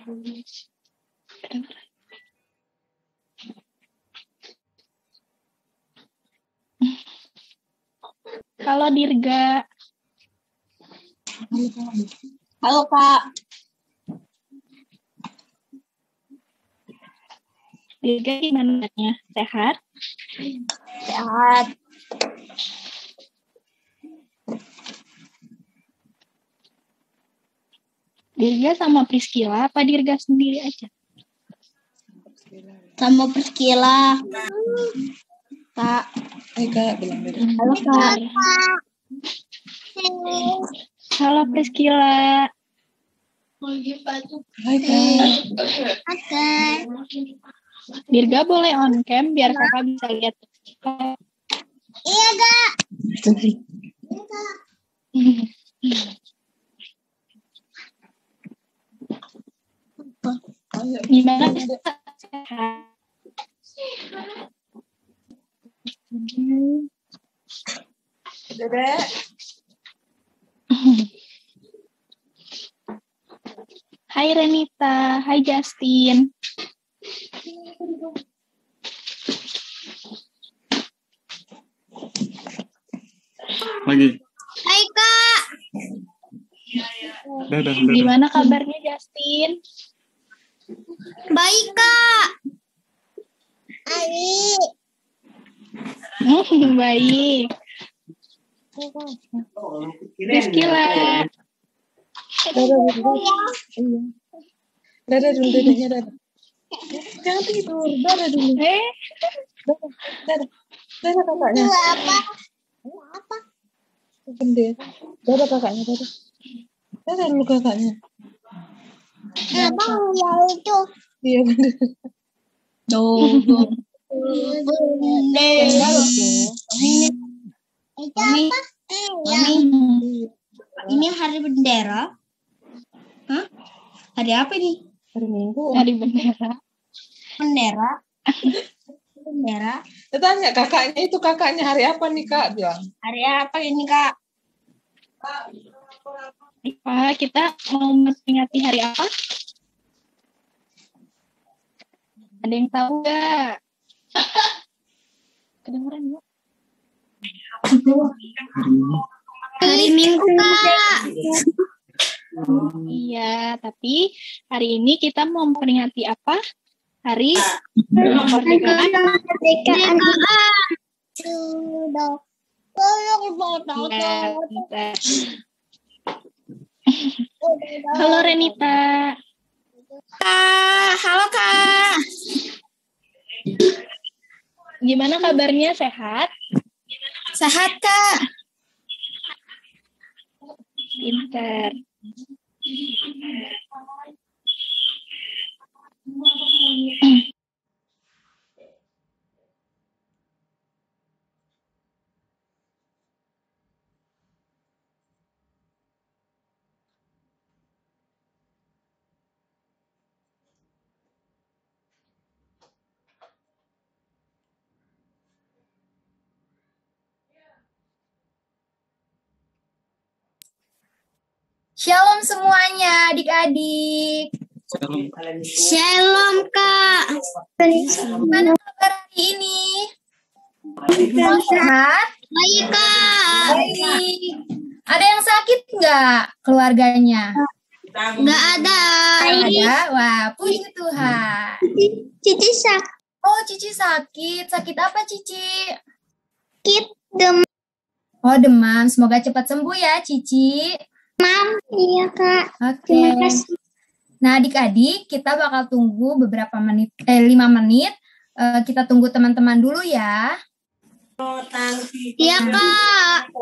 Halo Dirga. Halo Kak. Dirga gimana? Sehat? Sehat. Dirga sama Priscila apa Dirga sendiri aja? Sama Priscila. Kak. Hai Kak, bilang dari. Halo Kak. Halo Priscila. Hai Kak. Oke. Dirga boleh on cam biar kakak bisa lihat. Iya Kak. Gimana sehat? Dedek. Hai Renita, hai Justin. Lagi. Hai Kak. Dadah. Gimana kabarnya Justin? Baik Kak. Baik. Priscila. Dadah dulu dedeknya dadah. Jangan tidur, dadah dulu. Dadah kakaknya. Apa? Bendera. Dadah kakaknya, dadah. Dadah dulu kakaknya. Apa ya itu? Iya bener. Itu apa? Ini hari bendera. Hah? Hari apa ini? Hari Minggu. Hari bendera. Bendera. Bendera. Saya tanya kakaknya itu kakaknya hari apa nih Kak? Bilang. Hari apa ini Kak? Pak, kita mau memperingati hari apa? Ada yang tahu nggak? Kedengeran nggak? Hari Minggu Kak. Iya, tapi hari ini kita mau memperingati apa? Hari kemerdekaan. Iya, bentar. Halo Renita. Halo Kak. Gimana kabarnya? Sehat? Sehat Kak. Pintar. Shalom semuanya, adik-adik. Shalom Kak. Gimana kabar hari ini? Semua sehat? Baik Kak. Baik. Ada yang sakit nggak keluarganya? Nggak ada. Ada? Wah, puji Tuhan. Cici sakit Oh, Cici sakit. Sakit apa, Cici? demam. Oh, demam. Semoga cepat sembuh ya, Cici. Iya Kak. Oke. Terima kasih. Nah, adik-adik, kita bakal tunggu beberapa menit, 5 menit. Kita tunggu teman-teman dulu ya. Iya Kak.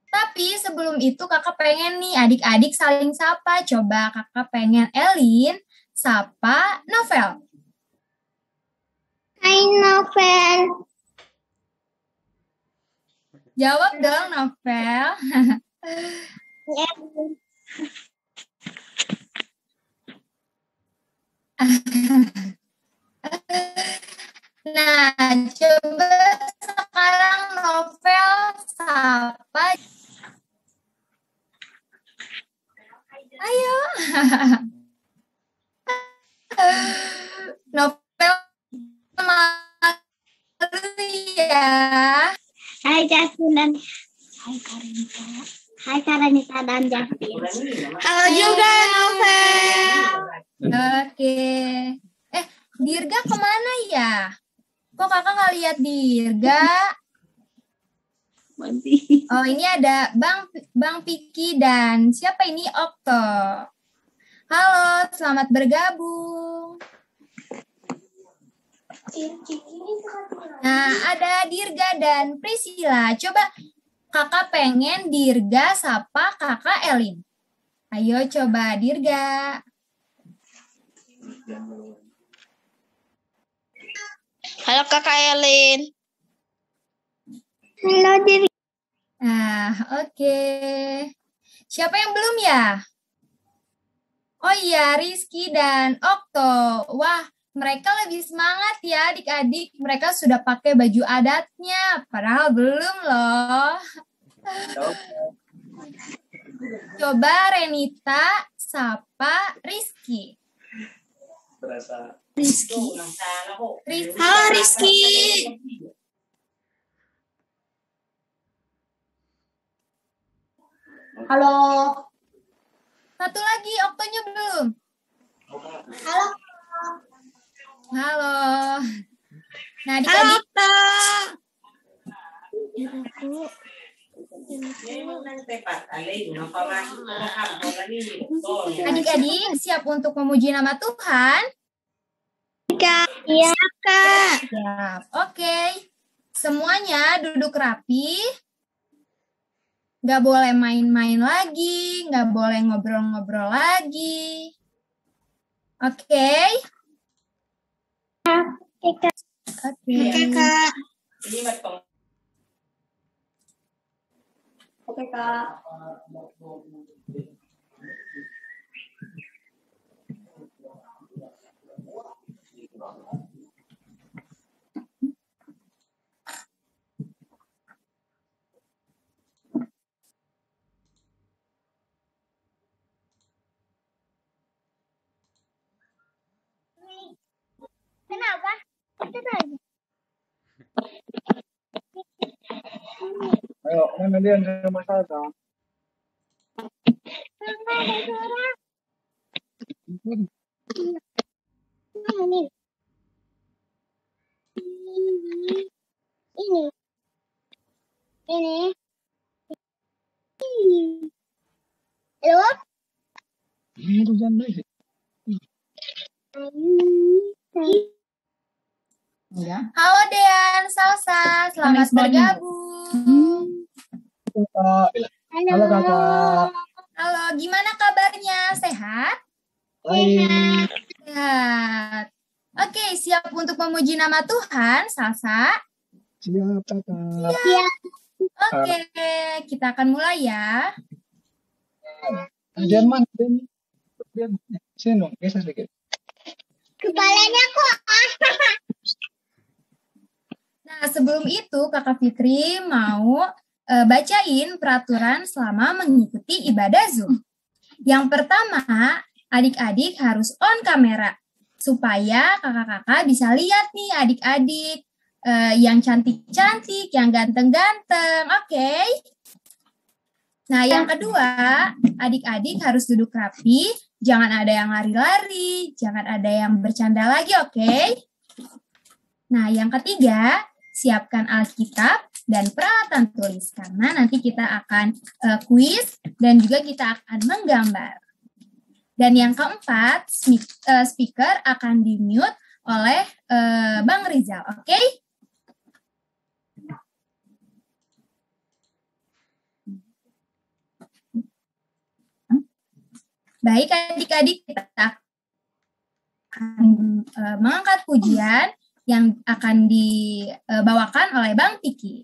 Tapi sebelum itu kakak pengen nih adik-adik saling sapa. Coba kakak pengen Elin sapa Novel. Hai Novel. Jawab dong Novel. Nah, coba sekarang Novel sapa. Ayo. Novel malu ya. Hai Justin dan Hai Karanita dan Justin. Halo juga Novel. Oke. Dirga kemana ya? Kok kakak nggak lihat Dirga? Oh, ini ada Bang Piki dan siapa ini? Okto. Halo, selamat bergabung. Nah, ada Dirga dan Priscilla. Coba kakak pengen Dirga sapa kakak Elin. Ayo coba Dirga. Halo Kakak Elin. Halo Diri. Nah, oke. Siapa yang belum ya? Oh iya, Rizky dan Okto. Wah, mereka lebih semangat ya adik-adik. Mereka sudah pakai baju adatnya. Padahal belum loh. Coba Renita sapa Rizky. Rizky. Halo Rizky. Halo. Satu lagi, Oktonya belum. Halo. Halo. Nah, adik-adik. Adik-adik, siap untuk memuji nama Tuhan? Iya Kak. Siap. Oke. Semuanya duduk rapi. Nggak boleh main-main lagi. Nggak boleh ngobrol-ngobrol lagi. Oke? Oke. Oke Kak. Oke Kak. Kenapa? Ayo, mana dia yang ada masalah kak? Ini. Halo? Ini hujan lagi. Halo Dean, Salsa. Selamat bergabung. Halo kakak. Halo, gimana kabarnya? Sehat? Baik. Sehat. Oke, siap untuk memuji nama Tuhan, Salsa? Siap kakak. Iya. Oke, kita akan mulai ya. Ajan mana? Dia sini dong, geser sedikit. Kepalanya kok. Nah, sebelum itu Kakak Fitri mau bacain peraturan selama mengikuti ibadah Zoom. Yang pertama, adik-adik harus on kamera supaya kakak-kakak bisa lihat nih adik-adik yang cantik-cantik, yang ganteng-ganteng. Oke? Nah, yang kedua, adik-adik harus duduk rapi, jangan ada yang lari-lari, jangan ada yang bercanda lagi, oke? Nah, yang ketiga, siapkan Alkitab dan peralatan tulis, karena nanti kita akan kuis dan juga kita akan menggambar. Dan yang keempat, speaker akan di-mute oleh Bang Rizal, oke? Baik adik-adik, kita akan mengangkat pujian yang akan dibawakan oleh Bang Piki.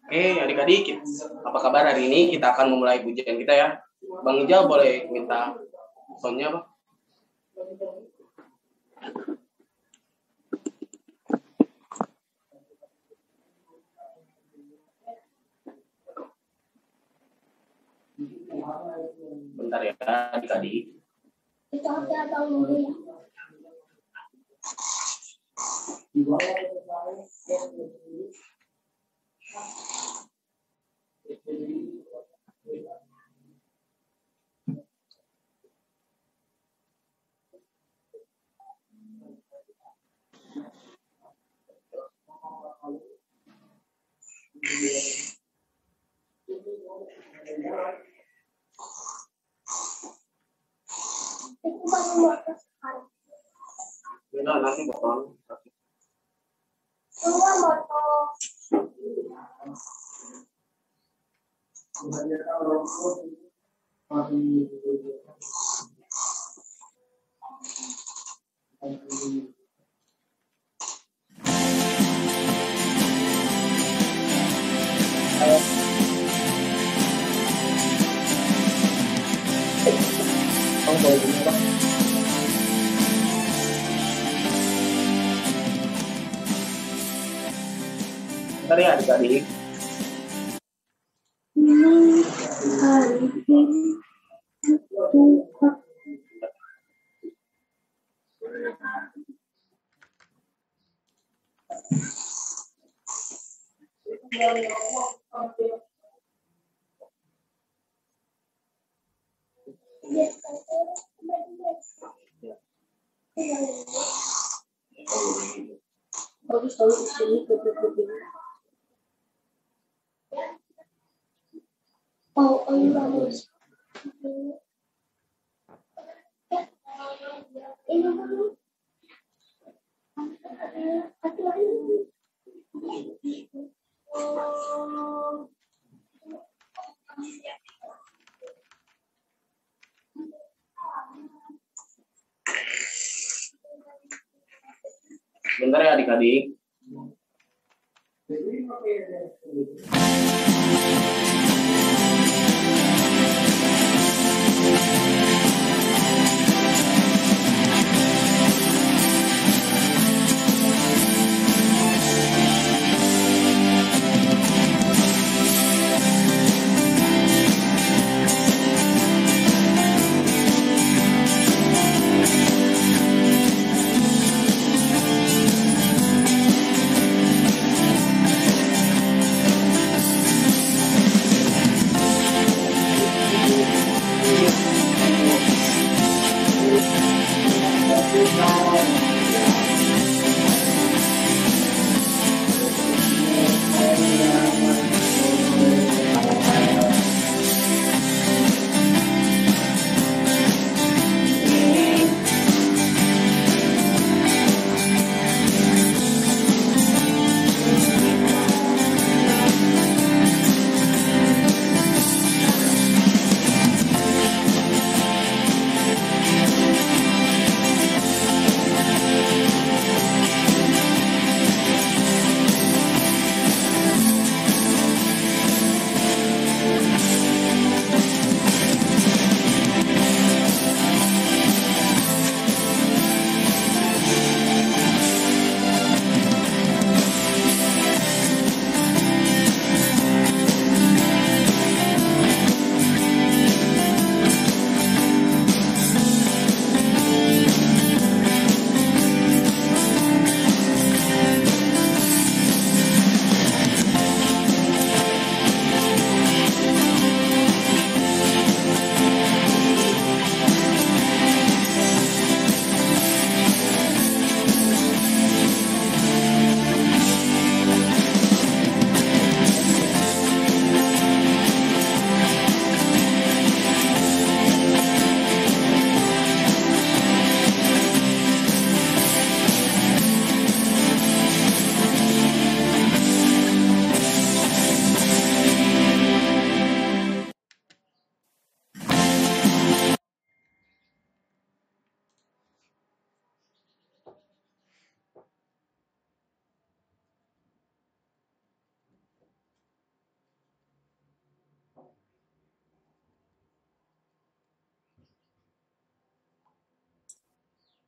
Oke adik-adik, apa kabar hari ini? Kita akan memulai pujian kita ya. Bang Ijal boleh minta soundnya Bang? Bentar ya adik-adik. Udah, nanti potong. Bentar ya adik-adik. Bentar ya adik-adik.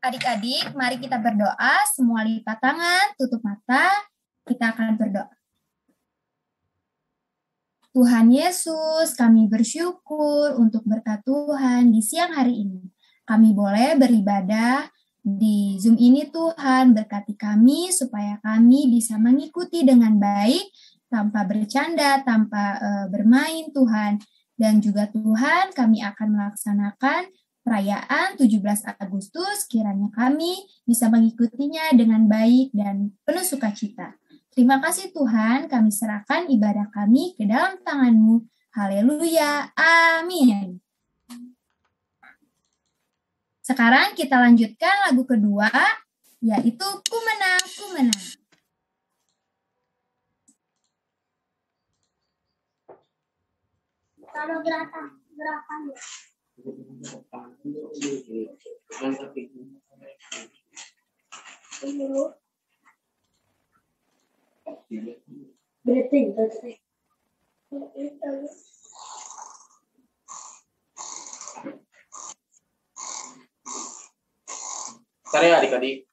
Adik-adik, mari kita berdoa, semua lipat tangan, tutup mata, kita akan berdoa. Tuhan Yesus, kami bersyukur untuk berkat Tuhan di siang hari ini. Kami boleh beribadah di Zoom ini, Tuhan. Berkati kami supaya kami bisa mengikuti dengan baik, tanpa bercanda, tanpa bermain, Tuhan. Dan juga Tuhan, kami akan melaksanakan perayaan 17 Agustus, kiranya kami bisa mengikutinya dengan baik dan penuh sukacita. Terima kasih Tuhan, kami serahkan ibadah kami ke dalam tangan-Mu. Haleluya, amin. Sekarang kita lanjutkan lagu kedua, yaitu Ku Menang, Ku Menang. Kalau gerakan. Bentar ya adik-adik.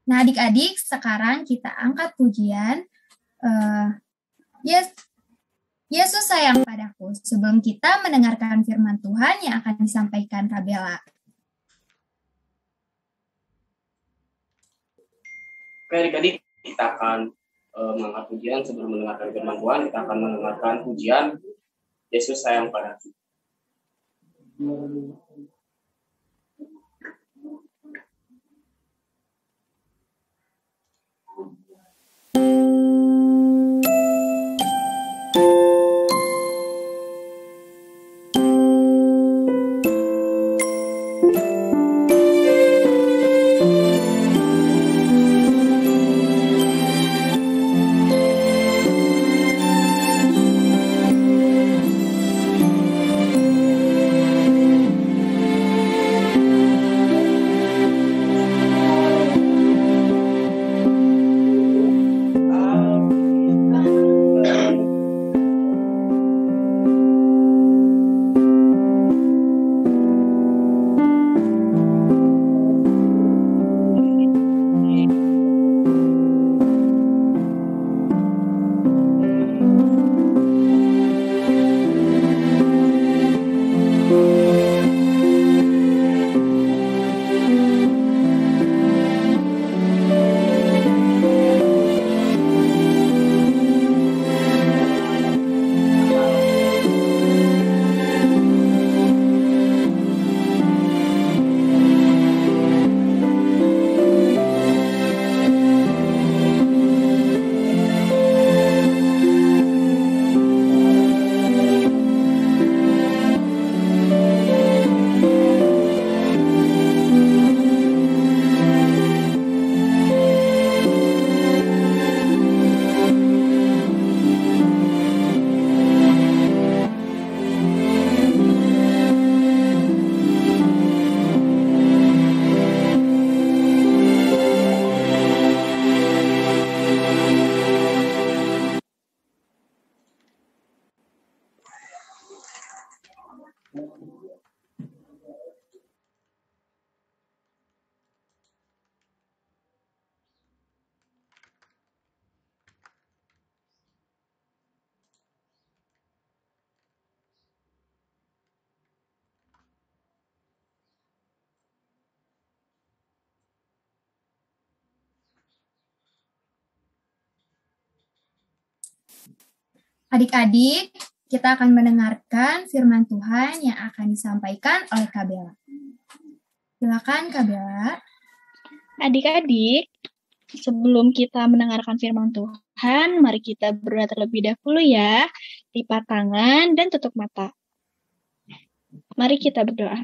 Nah, adik-adik, sekarang kita angkat pujian. Yesus sayang padaku. Sebelum kita mendengarkan firman Tuhan yang akan disampaikan Kak Bella. Oke adik-adik, kita akan mengangkat pujian. Sebelum mendengarkan firman Tuhan, kita akan mendengarkan pujian Yesus sayang padaku. Adik-adik, kita akan mendengarkan firman Tuhan yang akan disampaikan oleh Kak Bella. Silakan Kak Bella. Adik-adik, sebelum kita mendengarkan firman Tuhan, mari kita berdoa terlebih dahulu ya. Lipat tangan dan tutup mata. Mari kita berdoa.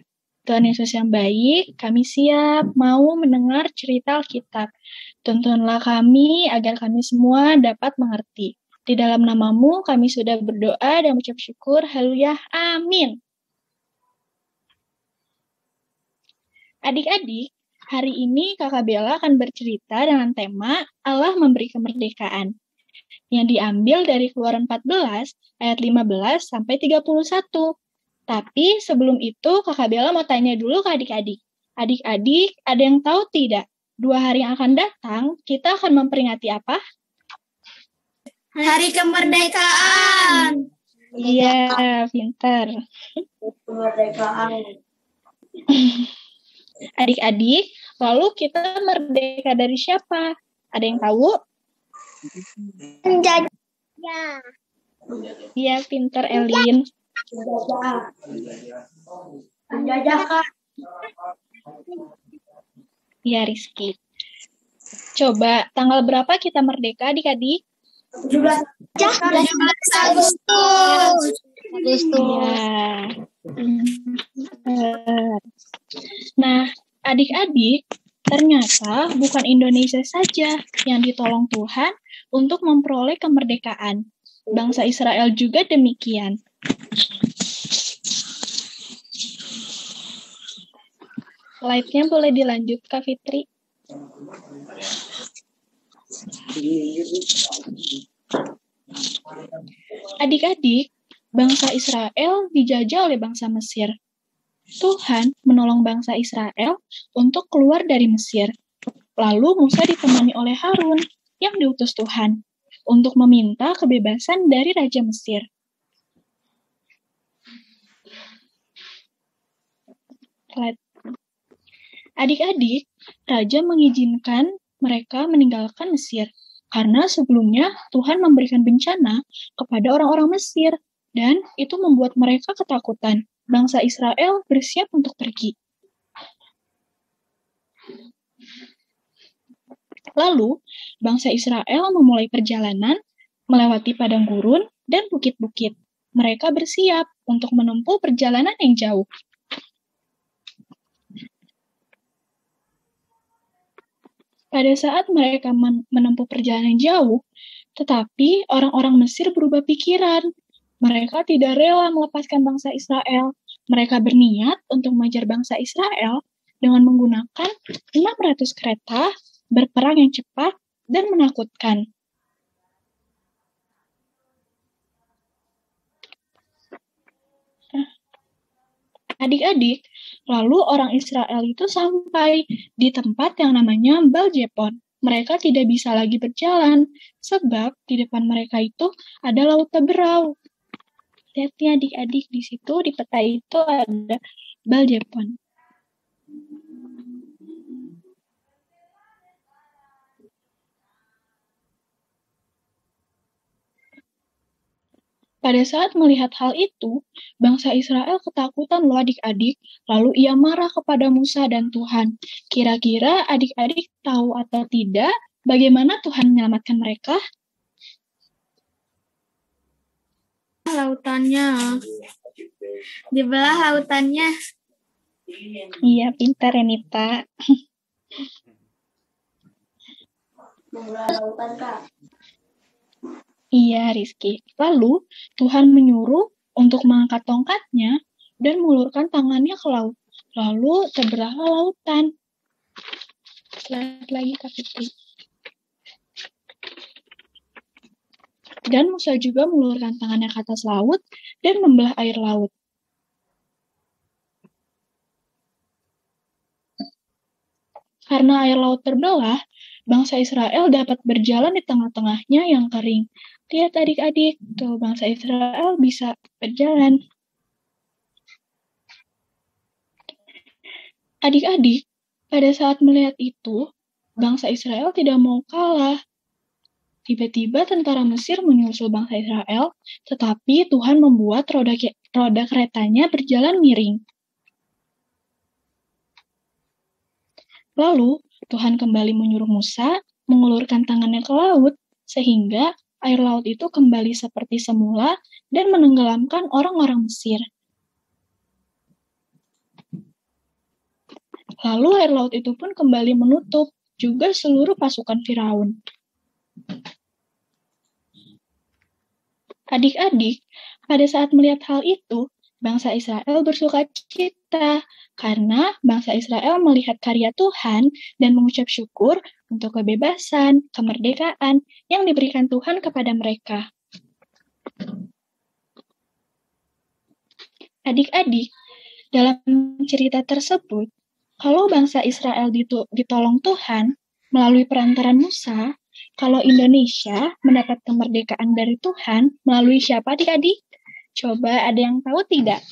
Tuhan Yesus yang baik, kami siap mau mendengar cerita Alkitab. Tuntunlah kami agar kami semua dapat mengerti. Di dalam namamu kami sudah berdoa dan mengucap syukur. Haleluya. Amin. Adik-adik, hari ini Kakak Bella akan bercerita dengan tema Allah memberi kemerdekaan yang diambil dari Keluaran 14 ayat 15 sampai 31. Tapi sebelum itu Kakak Bella mau tanya dulu ke adik-adik. Adik-adik, ada yang tahu tidak? 2 hari yang akan datang, kita akan memperingati apa? Hari kemerdekaan. Iya, pintar. Kemerdekaan. Adik-adik, lalu kita merdeka dari siapa? Ada yang tahu? Penjajah. Iya, pintar Elin. Penjajah, Kak. Iya, Rizky. Coba, tanggal berapa kita merdeka, adik-adik? 17 Agustus. Iya. Nah, adik-adik, ternyata bukan Indonesia saja yang ditolong Tuhan untuk memperoleh kemerdekaan. Bangsa Israel juga demikian. Slide-nya boleh dilanjut, Kak Fitri. Adik-adik, bangsa Israel dijajah oleh bangsa Mesir. Tuhan menolong bangsa Israel untuk keluar dari Mesir. Lalu Musa ditemani oleh Harun yang diutus Tuhan untuk meminta kebebasan dari Raja Mesir. Adik-adik, Raja mengizinkan mereka meninggalkan Mesir karena sebelumnya Tuhan memberikan bencana kepada orang-orang Mesir dan itu membuat mereka ketakutan. Bangsa Israel bersiap untuk pergi. Lalu, bangsa Israel memulai perjalanan melewati padang gurun dan bukit-bukit. Mereka bersiap untuk menempuh perjalanan yang jauh. Pada saat mereka menempuh perjalanan jauh, tetapi orang-orang Mesir berubah pikiran. Mereka tidak rela melepaskan bangsa Israel. Mereka berniat untuk mengejar bangsa Israel dengan menggunakan 600 kereta, berperang yang cepat, dan menakutkan. Adik-adik, lalu orang Israel itu sampai di tempat yang namanya Baal-Zefon. Mereka tidak bisa lagi berjalan, sebab di depan mereka itu ada laut Teberau. Lihat ya adik-adik, di situ di peta itu ada Baal-Zefon. Pada saat melihat hal itu, bangsa Israel ketakutan loh adik-adik, lalu ia marah kepada Musa dan Tuhan. Kira-kira adik-adik tahu atau tidak bagaimana Tuhan menyelamatkan mereka? Lautannya. Dibelah lautannya. Iya, pintar Renita. Membelah lautan, Kak. Iya, Rizky. Lalu, Tuhan menyuruh untuk mengangkat tongkatnya dan mengulurkan tangannya ke laut. Lalu, terberahlah lautan. Lihat lagi, Kak Fitri. Dan Musa juga mengulurkan tangannya ke atas laut dan membelah air laut. Karena air laut terbelah, bangsa Israel dapat berjalan di tengah-tengahnya yang kering. Lihat adik-adik, tuh bangsa Israel bisa berjalan. Adik-adik, pada saat melihat itu, bangsa Israel tidak mau kalah. Tiba-tiba tentara Mesir menyusul bangsa Israel, tetapi Tuhan membuat roda keretanya berjalan miring. Lalu, Tuhan kembali menyuruh Musa mengulurkan tangannya ke laut, sehingga air laut itu kembali seperti semula dan menenggelamkan orang-orang Mesir. Lalu air laut itu pun kembali menutup juga seluruh pasukan Firaun. Adik-adik, pada saat melihat hal itu, bangsa Israel bersukacita karena bangsa Israel melihat karya Tuhan dan mengucap syukur untuk kebebasan, kemerdekaan yang diberikan Tuhan kepada mereka. Adik-adik, dalam cerita tersebut, kalau bangsa Israel ditolong Tuhan melalui perantaran Musa, kalau Indonesia mendapat kemerdekaan dari Tuhan melalui siapa adik-adik? Coba ada yang tahu tidak?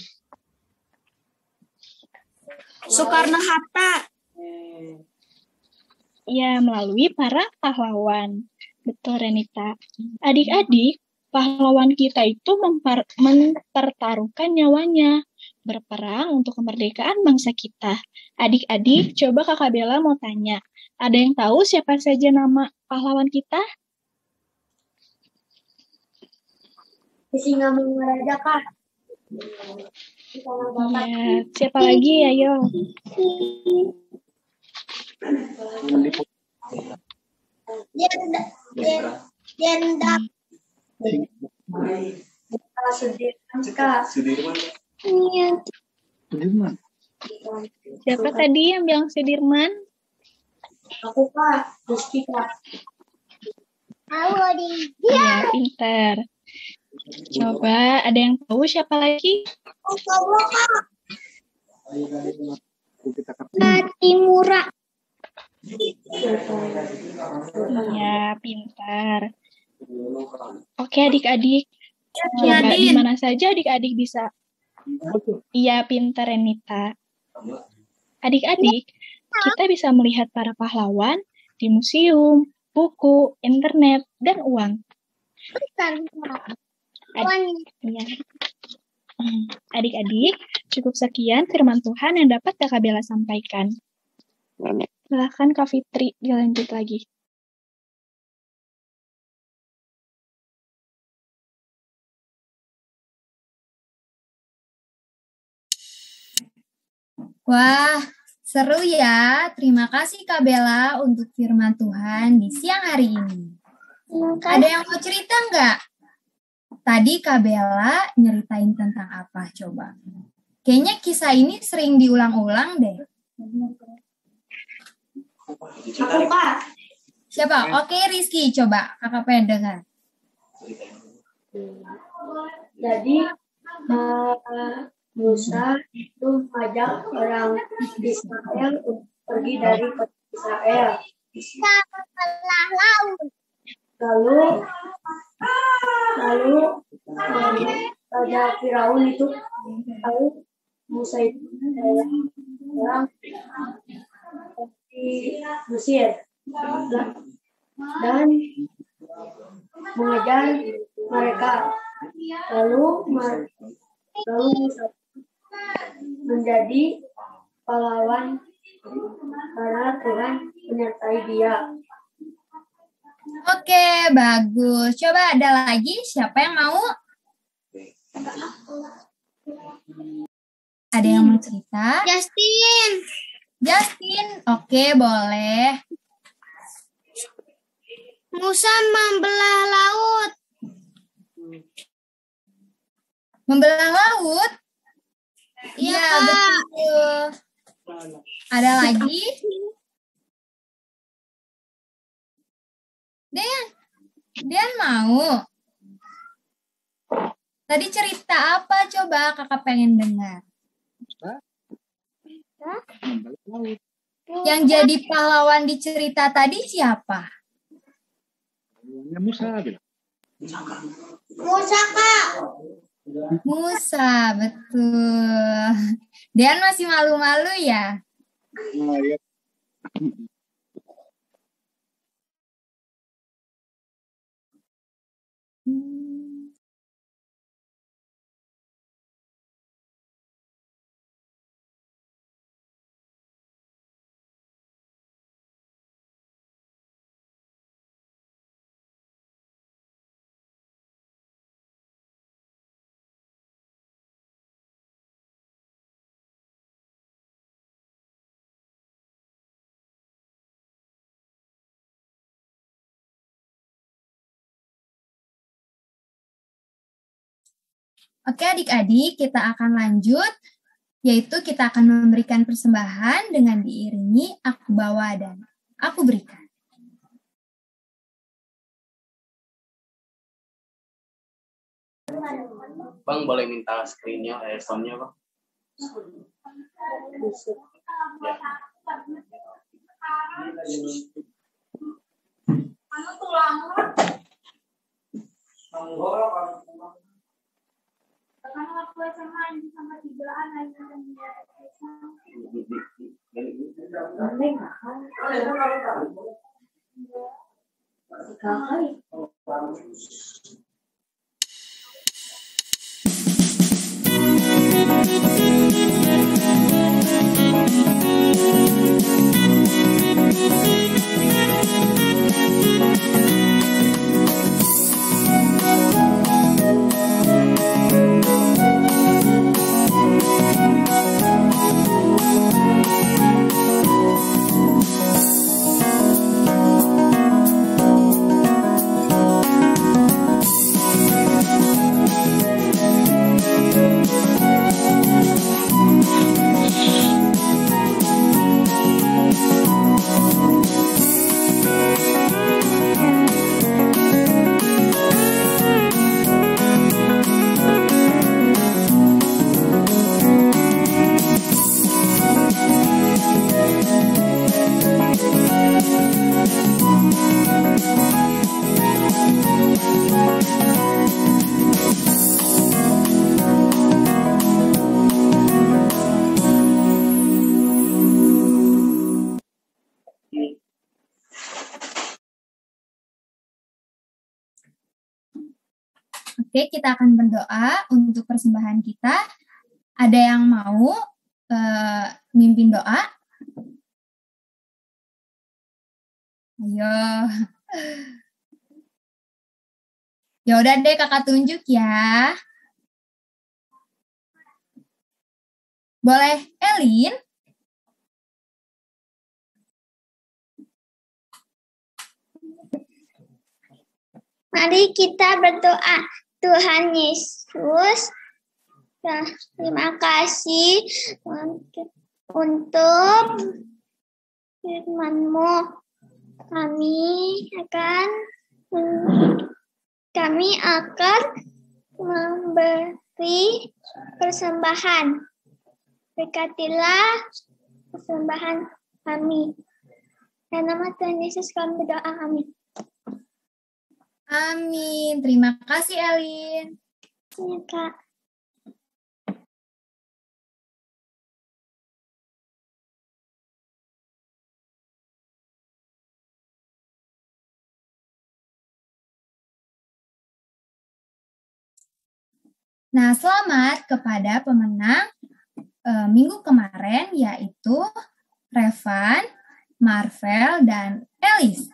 Soekarno-Hatta. Ya, melalui para pahlawan. Betul, Renita. Adik-adik, pahlawan kita itu mempertaruhkan nyawanya, berperang untuk kemerdekaan bangsa kita. Adik-adik, coba Kakak Bella mau tanya. Ada yang tahu siapa saja nama pahlawan kita? Singamangaraja, Kak. Iya, siapa lagi? Ayo. Jendak. Sudirman. Siapa tadi yang bilang Sudirman? Aku, Kak. Rizky, Kak. Iya, pintar. Coba ada yang tahu siapa lagi? Timura. Iya, pintar. Oke, adik-adik. Coba di mana saja adik-adik bisa. Iya, pintar, Renita. Adik-adik, kita bisa melihat para pahlawan di museum, buku, internet, dan uang. Iya. Adik-adik, cukup sekian firman Tuhan yang dapat Kakak Bella sampaikan. Silakan Kak Fitri dilanjut lagi. Wah, seru ya. Terima kasih Kak Bella untuk firman Tuhan di siang hari ini. Ada yang mau cerita nggak? Tadi Kak Bella nyeritain tentang apa coba? Kayaknya kisah ini sering diulang-ulang deh. Aku, Kak. Siapa? Oke, Rizky, coba kakak pengen dengar. Jadi Musa itu ngajak orang Israel untuk pergi dari kota Israel. Lalu Raja Firaun itu tahu Musa itu orang di Mesir dan mengejar mereka. Lalu Musa menjadi pahlawan karena Tuhan menyertai dia. Oke, bagus. Coba ada lagi? Siapa yang mau? Ada yang mau cerita? Justin. Oke, boleh. Musa membelah laut. Membelah laut? Iya, betul. Ada lagi? Dian mau? Tadi cerita apa coba kakak pengen dengar? Yang jadi pahlawan di cerita tadi siapa? Musa bilang. Musa, Kak. Musa, betul. Dian masih malu-malu ya? Oh, iya. Oke adik-adik, kita akan lanjut, yaitu kita akan memberikan persembahan dengan diiringi aku bawa dan aku berikan. Bang, boleh minta screen-nya, sound-nya, Bang? Ya. Oke, kita akan berdoa untuk persembahan kita. Ada yang mau mimpin doa? Ayo. Ya udah deh, kakak tunjuk ya. Boleh, Elin? Mari kita berdoa. Tuhan Yesus, terima kasih untuk firman-Mu. Kami akan memberi persembahan. Berkatilah persembahan kami. Dalam nama Tuhan Yesus kami berdoa, amin. Amin. Terima kasih, Elin. Ya, Kak. Nah, selamat kepada pemenang minggu kemarin, yaitu Revan, Marvel, dan Elis.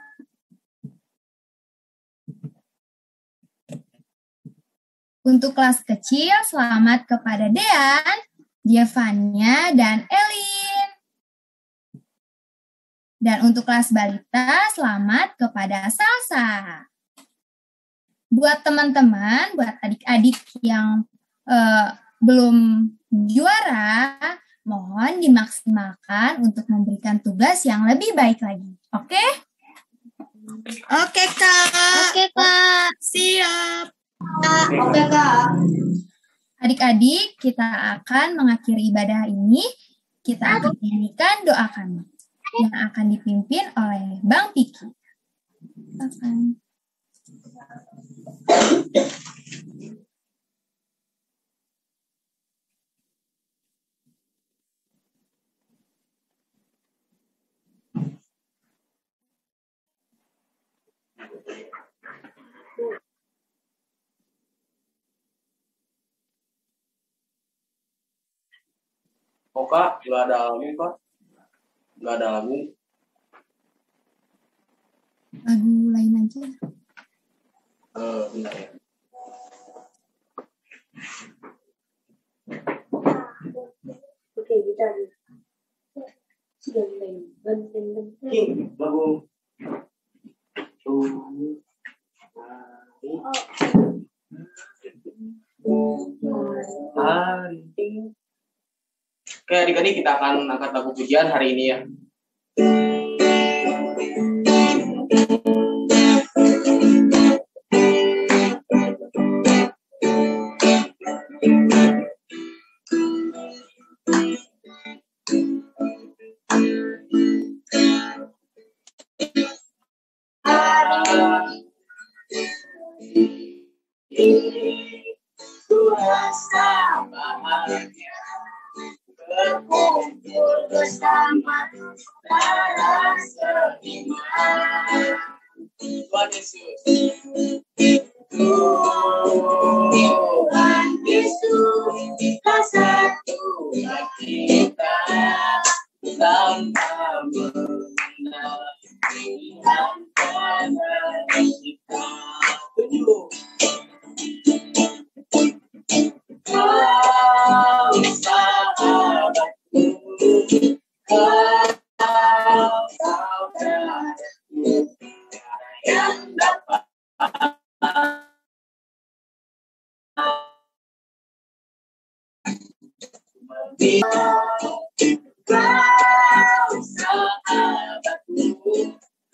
Untuk kelas kecil, selamat kepada Dean, Jevanya, dan Elin. Dan untuk kelas balita, selamat kepada Salsa. Buat teman-teman, buat adik-adik yang belum juara, mohon dimaksimalkan untuk memberikan tugas yang lebih baik lagi. Oke? Oke, Kak. Oke, Kak. Siap. Oke, Kak. Adik-adik, kita akan mengakhiri ibadah ini. Kita akan menyanyikan doa kami yang akan dipimpin oleh Bang Piki. Silakan. Oh, Kak, nggak ada lagu, Kak. Nggak ada lagu. Lagu lain aja. Bentar ya. Oke, kita sudah Lagu. Oke, adik-adik, kita akan angkat lagu pujian hari ini ya. Ku rasa bahagia berkumpul bersama saudara seiman. Tuhan Yesus. Tuhan Yesus bersatukan kita tanpa mengenal pilihan pada kita. Kau sahabatku, kau saudaraku, yang dapat kau sahabatku,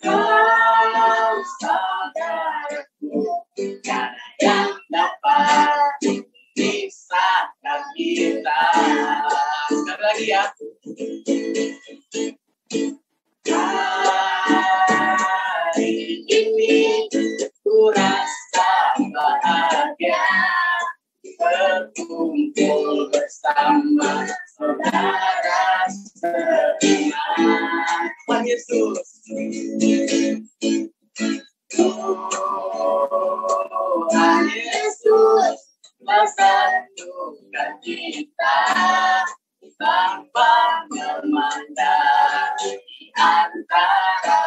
kau saudaraku, tiada yang dapat memisahkan kita. Sekali lagi ya. Hari ini ku rasa bahagia berkumpul bersama saudara seiman. Tuhan Yesus. Tuhan Yesus bersatukan kita tanpa memandang di antara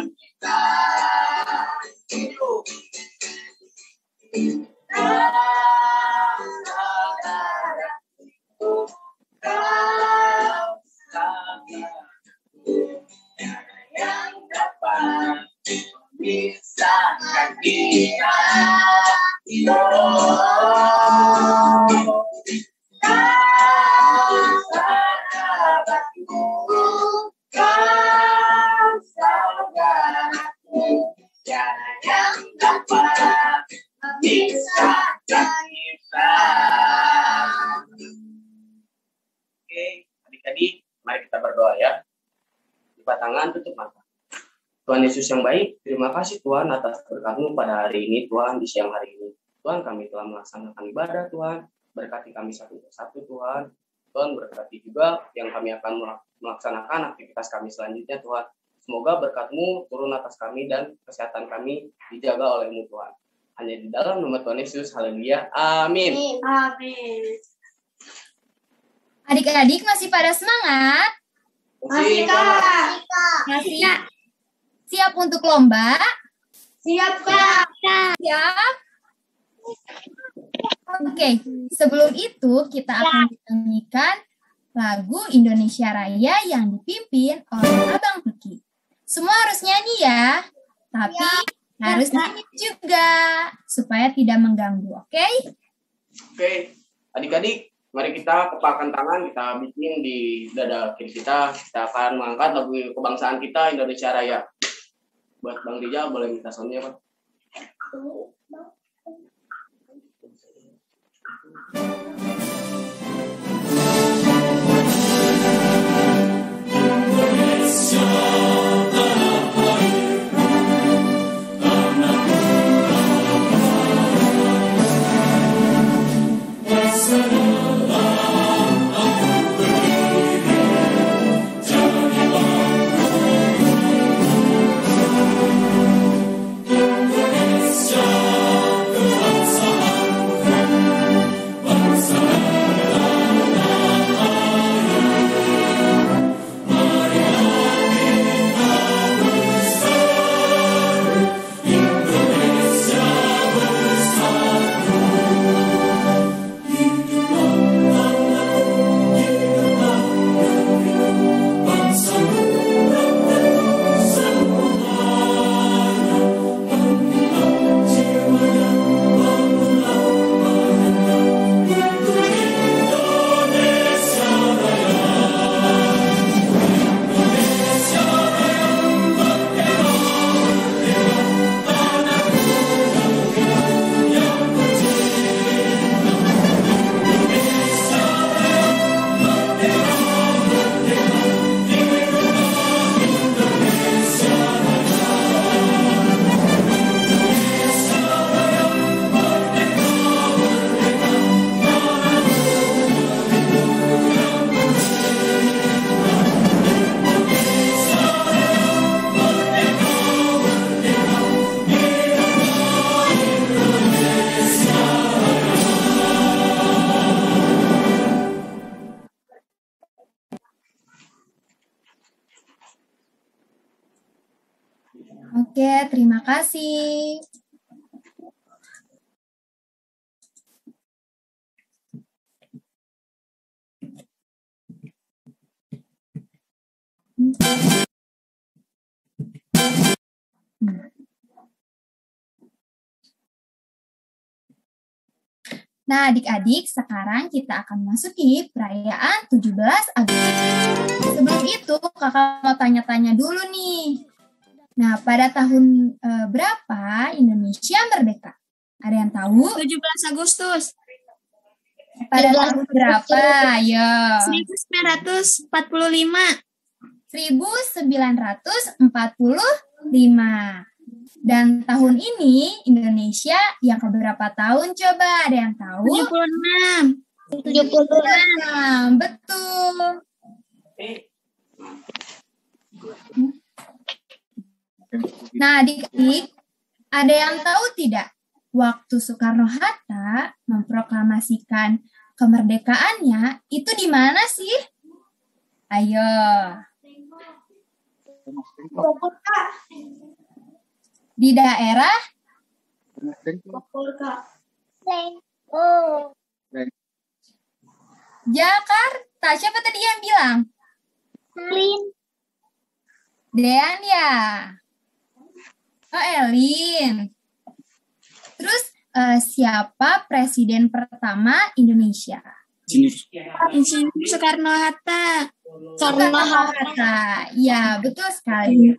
kita. Kau saudaraku, tiada yang dapat memisahkan kita. Kau sahabatku, kau saudaraku, tiada yang dapat memisahkan kita. Oke, adik-adik, mari kita berdoa ya. Lipat tangan, tutup mata. Tuhan Yesus yang baik, terima kasih Tuhan atas berkat-Mu pada hari ini, Tuhan, di siang hari ini. Tuhan, kami telah melaksanakan ibadah, Tuhan. Berkati kami satu persatu, Tuhan. Tuhan, berkati juga yang kami akan melaksanakan aktivitas kami selanjutnya, Tuhan. Semoga berkat-Mu turun atas kami dan kesehatan kami dijaga oleh-Mu, Tuhan. Hanya di dalam nama Tuhan Yesus, haleluya, amin. Amin. Adik-adik masih pada semangat? Masih, Kak. Masih siap untuk lomba? Siap, Kak. Siap? Oke, sebelum itu kita akan menyanyikan lagu Indonesia Raya yang dipimpin oleh Abang Piki. Semua harus nyanyi ya, tapi harus nyanyi juga supaya tidak mengganggu, oke? Oke, adik-adik, mari kita kepalkan tangan, kita bikin di dada kiri kita. Kita akan mengangkat lagu kebangsaan kita, Indonesia Raya. Buat Bang Rijal, boleh minta soundnya, Pak? Indonesia, bangsa terima kasih. Nah, adik-adik, sekarang kita akan memasuki perayaan 17 Agustus. Sebelum itu, kakak mau tanya-tanya dulu nih. Nah, pada tahun berapa Indonesia merdeka? Ada yang tahu? 17 Agustus. Pada tahun berapa? Ayo. 1945. 1945. Dan tahun ini Indonesia yang keberapa tahun coba? Ada yang tahu? 76. 76. Betul. Nah, adik-adik, ada yang tahu tidak? Waktu Soekarno-Hatta memproklamasikan kemerdekaannya, itu di mana sih? Ayo. Di daerah Jakarta. Siapa tadi yang bilang? Dean ya. Oh, Elin. Terus siapa presiden pertama Indonesia? Insinyur Soekarno-Hatta. Soekarno-Hatta. Ya, betul sekali.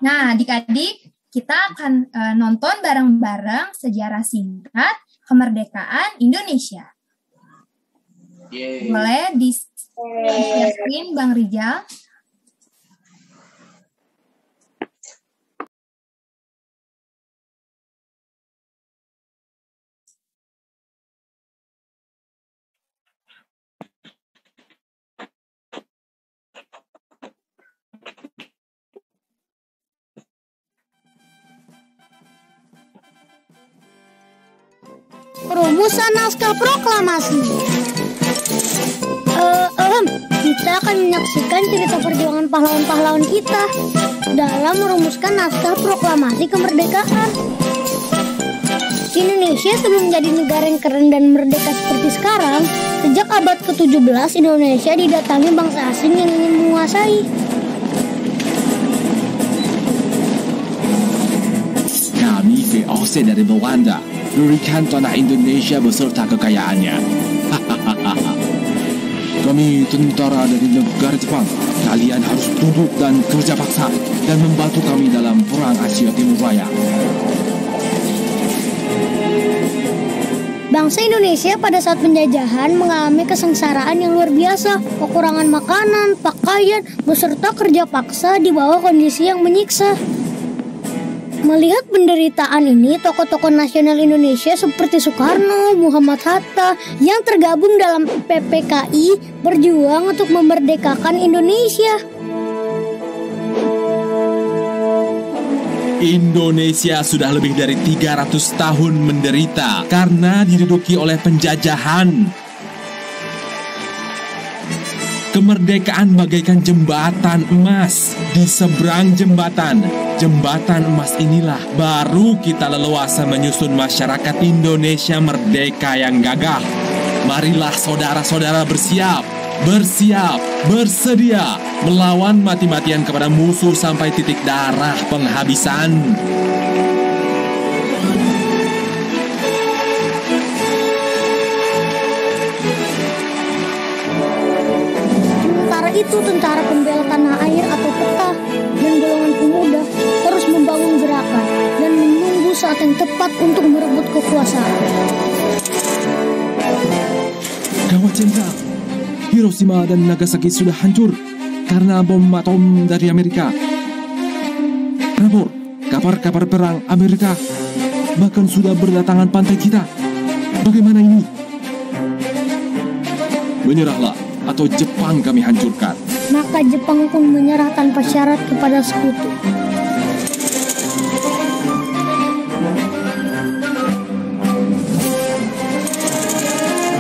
Nah, adik-adik, kita akan nonton bareng-bareng sejarah singkat kemerdekaan Indonesia. Boleh di-screen Bang Rijal? Rumusan naskah proklamasi. Kita akan menyaksikan cerita perjuangan pahlawan-pahlawan kita dalam merumuskan naskah proklamasi kemerdekaan. Indonesia sebelum menjadi negara yang keren dan merdeka seperti sekarang, sejak abad ke-17 Indonesia didatangi bangsa asing yang ingin menguasai. Kami VOC dari Belanda berikan tanah Indonesia beserta kekayaannya. Kami tentara dari negara Jepang. Kalian harus tunduk dan kerja paksa dan membantu kami dalam perang Asia Timur Raya. Bangsa Indonesia pada saat penjajahan mengalami kesengsaraan yang luar biasa, kekurangan makanan, pakaian, beserta kerja paksa di bawah kondisi yang menyiksa. Melihat penderitaan ini, tokoh-tokoh nasional Indonesia seperti Soekarno, Muhammad Hatta yang tergabung dalam PPKI berjuang untuk memerdekakan Indonesia. Indonesia sudah lebih dari 300 tahun menderita karena diduduki oleh penjajahan. Kemerdekaan bagaikan jembatan emas. Di seberang jembatan emas inilah baru kita leluasa menyusun masyarakat Indonesia merdeka yang gagah. Marilah saudara-saudara bersiap, bersedia melawan mati-matian kepada musuh sampai titik darah penghabisan. Itu tentara pembela tanah air atau PETA dan golongan pemuda terus membangun gerakan dan menunggu saat yang tepat untuk merebut kekuasaan. Gawat jenderal, Hiroshima dan Nagasaki sudah hancur karena bom atom dari Amerika. Rapor, kapal-kapal perang Amerika bahkan sudah berdatangan pantai kita. Bagaimana ini? Menyerahlah atau Jepang kami hancurkan. Maka Jepang pun menyerah tanpa syarat kepada sekutu.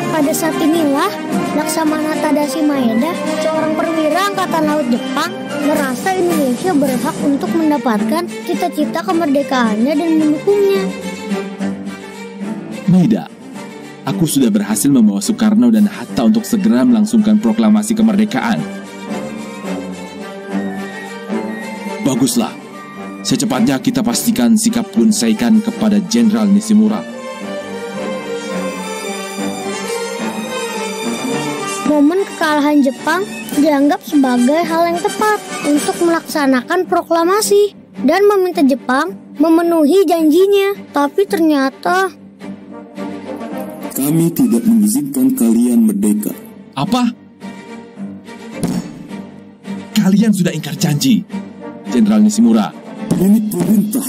Pada saat inilah Laksamana Tadashi Maeda, seorang perwira angkatan laut Jepang, merasa Indonesia berhak untuk mendapatkan cita-cita kemerdekaannya dan mendukungnya. Maida, aku sudah berhasil membawa Soekarno dan Hatta untuk segera melangsungkan proklamasi kemerdekaan. Baguslah. Secepatnya kita pastikan sikap Bun Saikan kepada Jenderal Nishimura. Momen kekalahan Jepang dianggap sebagai hal yang tepat untuk melaksanakan proklamasi dan meminta Jepang memenuhi janjinya. Tapi ternyata kami tidak mengizinkan kalian merdeka. Apa? Kalian sudah ingkar janji, Jenderal Nishimura. Ini perintah.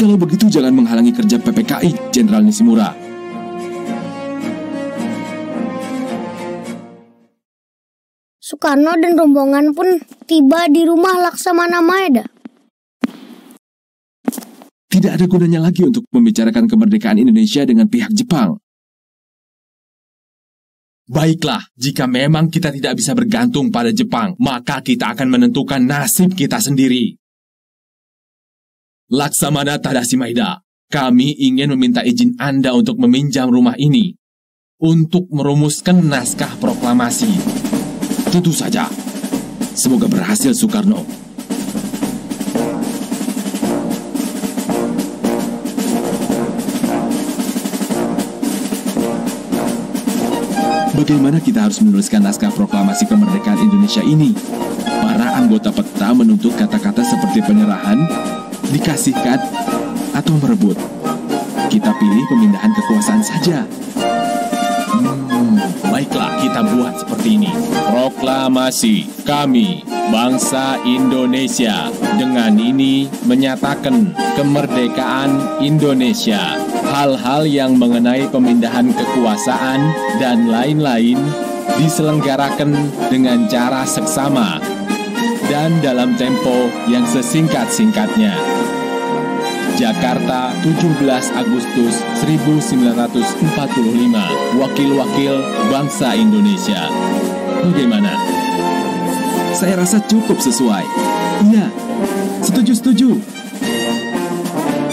Kalau begitu jangan menghalangi kerja PPKI, Jenderal Nishimura. Soekarno dan rombongan pun tiba di rumah Laksamana Maeda. Tidak ada gunanya lagi untuk membicarakan kemerdekaan Indonesia dengan pihak Jepang. Baiklah, jika memang kita tidak bisa bergantung pada Jepang, maka kita akan menentukan nasib kita sendiri. Laksamana Tadashi Maeda, kami ingin meminta izin Anda untuk meminjam rumah ini untuk merumuskan naskah proklamasi. Tentu saja. Semoga berhasil, Soekarno. Bagaimana kita harus menuliskan naskah proklamasi kemerdekaan Indonesia ini? Para anggota peta menuntut kata-kata seperti penyerahan, dikasihkan, atau merebut. Kita pilih pemindahan kekuasaan saja. Baiklah, kita buat seperti ini. Proklamasi kami, bangsa Indonesia, dengan ini menyatakan kemerdekaan Indonesia. Hal-hal yang mengenai pemindahan kekuasaan dan lain-lain diselenggarakan dengan cara seksama dan dalam tempo yang sesingkat-singkatnya. Jakarta, 17 Agustus 1945, Wakil-wakil bangsa Indonesia. Bagaimana? Saya rasa cukup sesuai. Iya, setuju.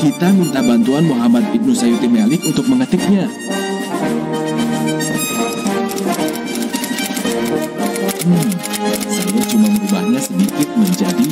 Kita minta bantuan Muhammad Ibnu Sayuti Melik untuk mengetiknya. Saya cuma merubahnya sedikit menjadi...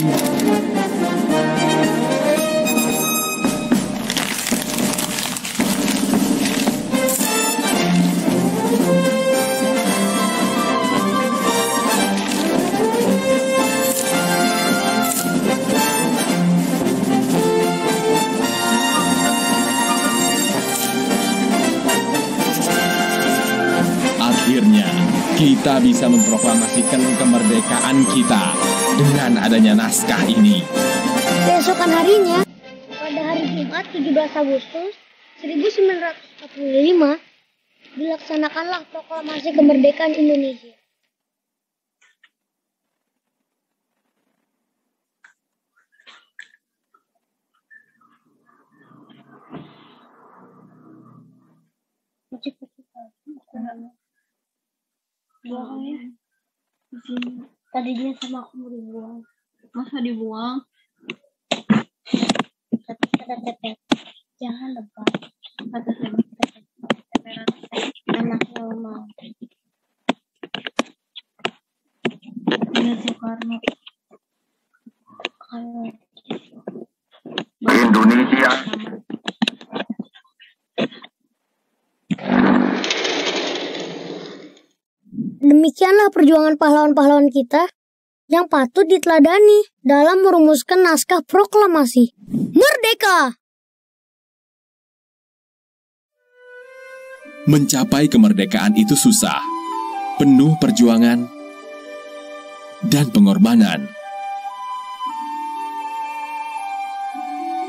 Akhirnya, kita bisa memproklamasikan kemerdekaan kita dengan adanya naskah ini. Keesokan harinya, pada hari Jumat 17 Agustus 1945, dilaksanakanlah proklamasi kemerdekaan Indonesia. Tadinya sama aku mau dibuang. Masa dibuang? Jangan lebay. Kata siapa? Anaknya mau. Ini Soekarno. Indonesia. Demikianlah perjuangan pahlawan-pahlawan kita yang patut diteladani dalam merumuskan naskah proklamasi. Merdeka! Mencapai kemerdekaan itu susah, penuh perjuangan dan pengorbanan.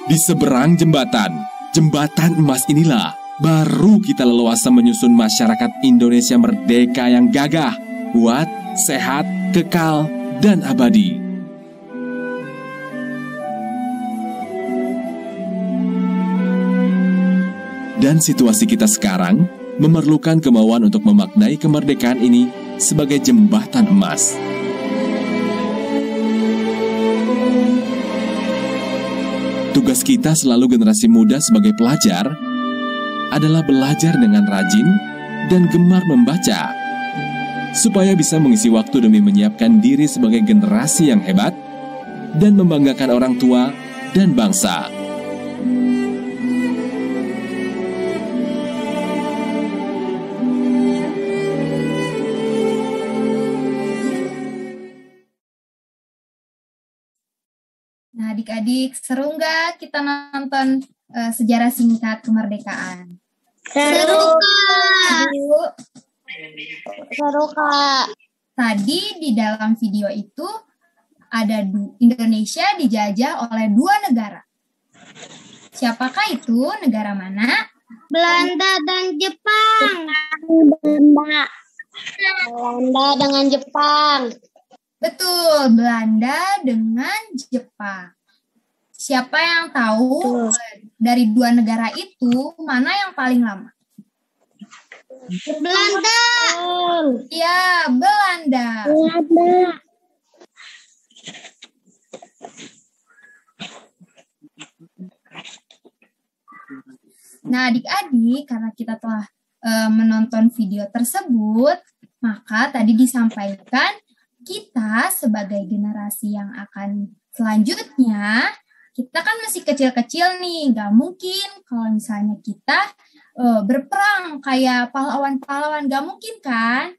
Di seberang jembatan emas inilah baru kita leluasa menyusun masyarakat Indonesia merdeka yang gagah, kuat, sehat, kekal, dan abadi. Dan situasi kita sekarang memerlukan kemauan untuk memaknai kemerdekaan ini sebagai jembatan emas. Tugas kita selalu generasi muda sebagai pelajar adalah belajar dengan rajin dan gemar membaca, supaya bisa mengisi waktu demi menyiapkan diri sebagai generasi yang hebat dan membanggakan orang tua dan bangsa. Nah, adik-adik, seru nggak kita nonton sejarah singkat kemerdekaan? Seru, Kak. Seru, Kak. Tadi di dalam video itu ada Indonesia dijajah oleh 2 negara. Siapakah itu? Negara mana? Belanda dan Jepang. Belanda dengan Jepang. Betul, Belanda dengan Jepang. Siapa yang tahu dari 2 negara itu mana yang paling lama? Belanda. Ya, Belanda. Nah, adik-adik, karena kita telah menonton video tersebut, maka tadi disampaikan kita sebagai generasi yang akan selanjutnya, kita kan masih kecil-kecil nih, nggak mungkin kalau misalnya kita berperang kayak pahlawan-pahlawan, nggak mungkin kan?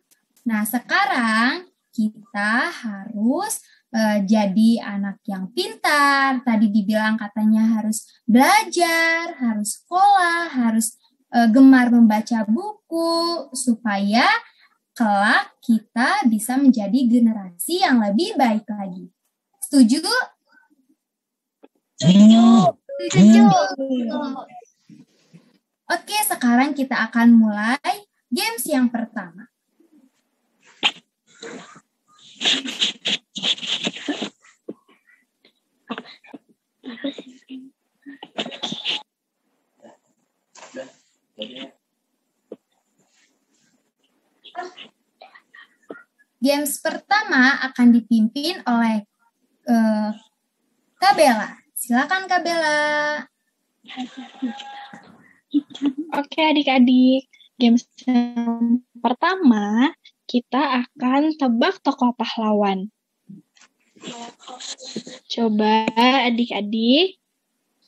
Nah, sekarang kita harus jadi anak yang pintar. Tadi dibilang katanya harus belajar, harus sekolah, harus gemar membaca buku, supaya kelak kita bisa menjadi generasi yang lebih baik lagi. Setuju? Setuju. Oke, sekarang kita akan mulai games yang pertama. Games pertama akan dipimpin oleh Kak Bella. Silakan Kak Bella. Oke adik-adik, games yang pertama kita akan tebak tokoh pahlawan. Coba adik-adik,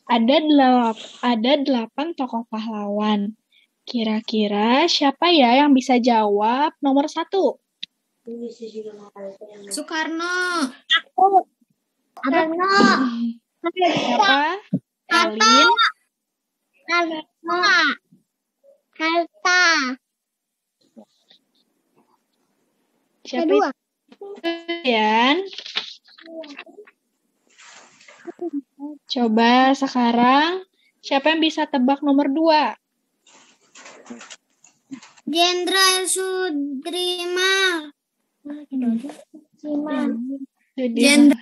ada 8 tokoh pahlawan. Kira-kira siapa ya yang bisa jawab nomor 1? Soekarno. Karena Siapa? Elin. Harta. Siapa itu? Yan. Coba sekarang siapa yang bisa tebak nomor 2? Jenderal Sudirman. Sudirman.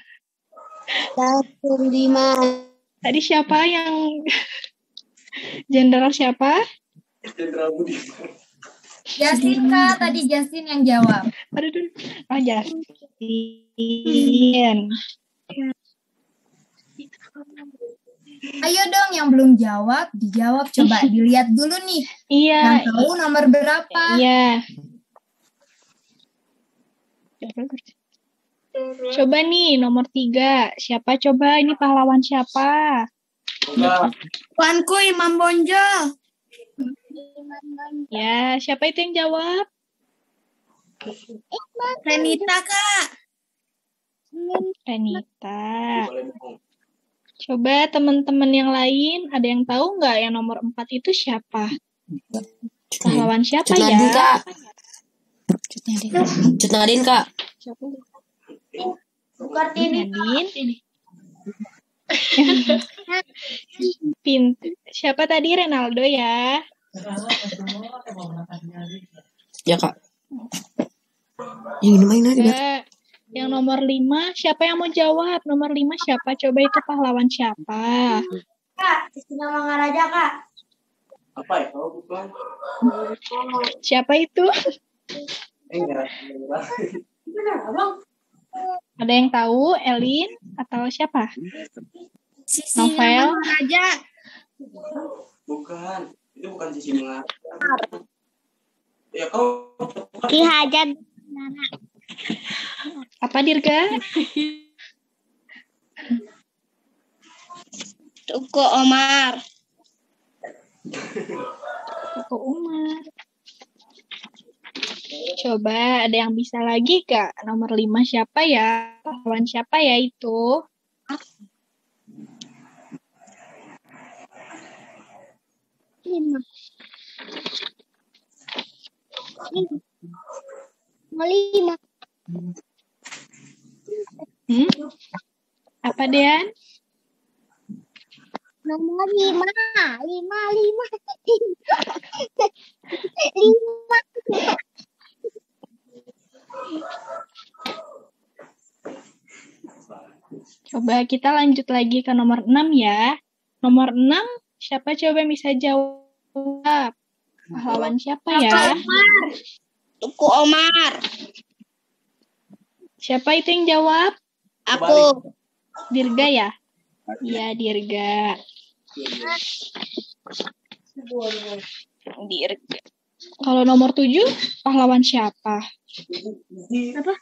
Tadi siapa yang jenderal siapa? Jenderal Budiman. Justin Kak, tadi Justin yang jawab. Aduh, oh Justin. Ayo dong yang belum jawab, dijawab. Coba dilihat dulu nih. Iya. Yang tahu nomor berapa? Iya. Coba nih nomor 3. Siapa coba? Ini pahlawan siapa? Tuanku Imam Bonjol. Ya, siapa itu yang jawab? Renita Kak. Renita. Coba teman-teman yang lain, ada yang tahu nggak yang nomor 4 itu siapa? Pahlawan siapa ya? Cut Nadin, Kak. Nadine. Siapa tadi? Renaldo ya? Ya, Kak. Ini main lagi. Yang nomor 5, siapa yang mau jawab? Nomor 5 siapa? Coba itu pahlawan siapa? Kak, Kristina Mangaraja, Kak. Apa ya? Oh, bukan. Siapa itu? Benar, Abang. Ada yang tahu? Elin atau siapa? Novel. Aja. Bukan, itu bukan sisi mengarah. Ya kau. Ki Hajar. Apa Dirga? Tuku Omar. Tuku Umar. Coba ada yang bisa lagi Kak? Nomor 5 siapa ya? Pahlawan siapa ya itu? Lima. Apa Dean? Nomor 5. 5. Coba kita lanjut lagi ke nomor 6 ya. Nomor 6, siapa coba yang bisa jawab? Pahlawan siapa ya? Tuku Omar. Siapa itu yang jawab? Aku. Dirga ya? Iya, Dirga. Dirga. Kalau nomor 7, pahlawan siapa? Apa?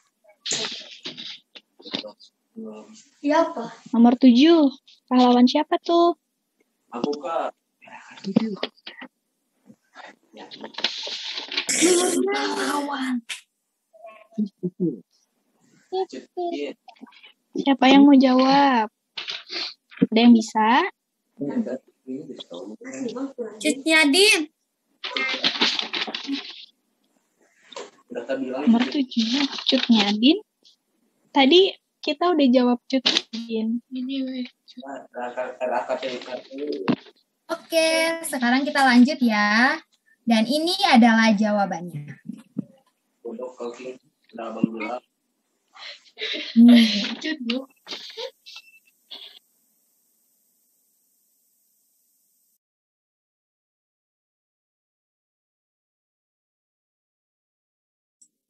Siapa? Nomor 7, pahlawan siapa tuh? Aku Kak. Pahlawan. Siapa yang mau jawab? Ada yang bisa? Cut Nyadin. Nomor 7, Cut Nyadin. Tadi kita udah jawab Cut Nyadin. Oke, sekarang kita lanjut ya. Dan ini adalah jawabannya.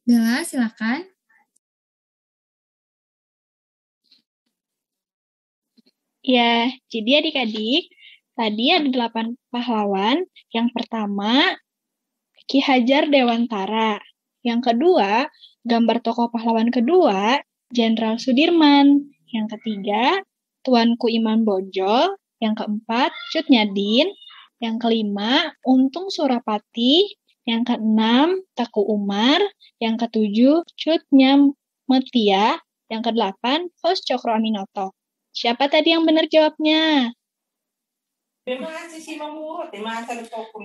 Bella, silakan. Ya, jadi adik-adik, tadi ada 8 pahlawan. Yang pertama, Ki Hajar Dewantara. Yang kedua, gambar tokoh pahlawan kedua, Jenderal Sudirman. Yang ketiga, Tuanku Imam Bonjol. Yang keempat, Cut Nyadin. Yang kelima, Untung Surapati. Yang keenam, Teku Umar. Yang ketujuh, Cut Nyametia. Yang kedelapan, Hos Cokro Aminoto. Siapa tadi yang benar jawabnya?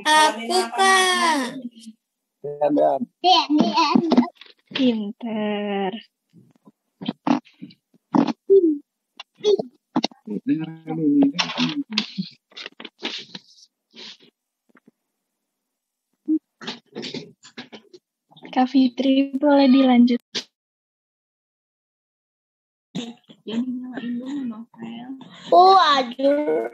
Aku Kak. Pinter. Kak Fitri, boleh dilanjut. Yang nyalain dulu Novel. Aduh.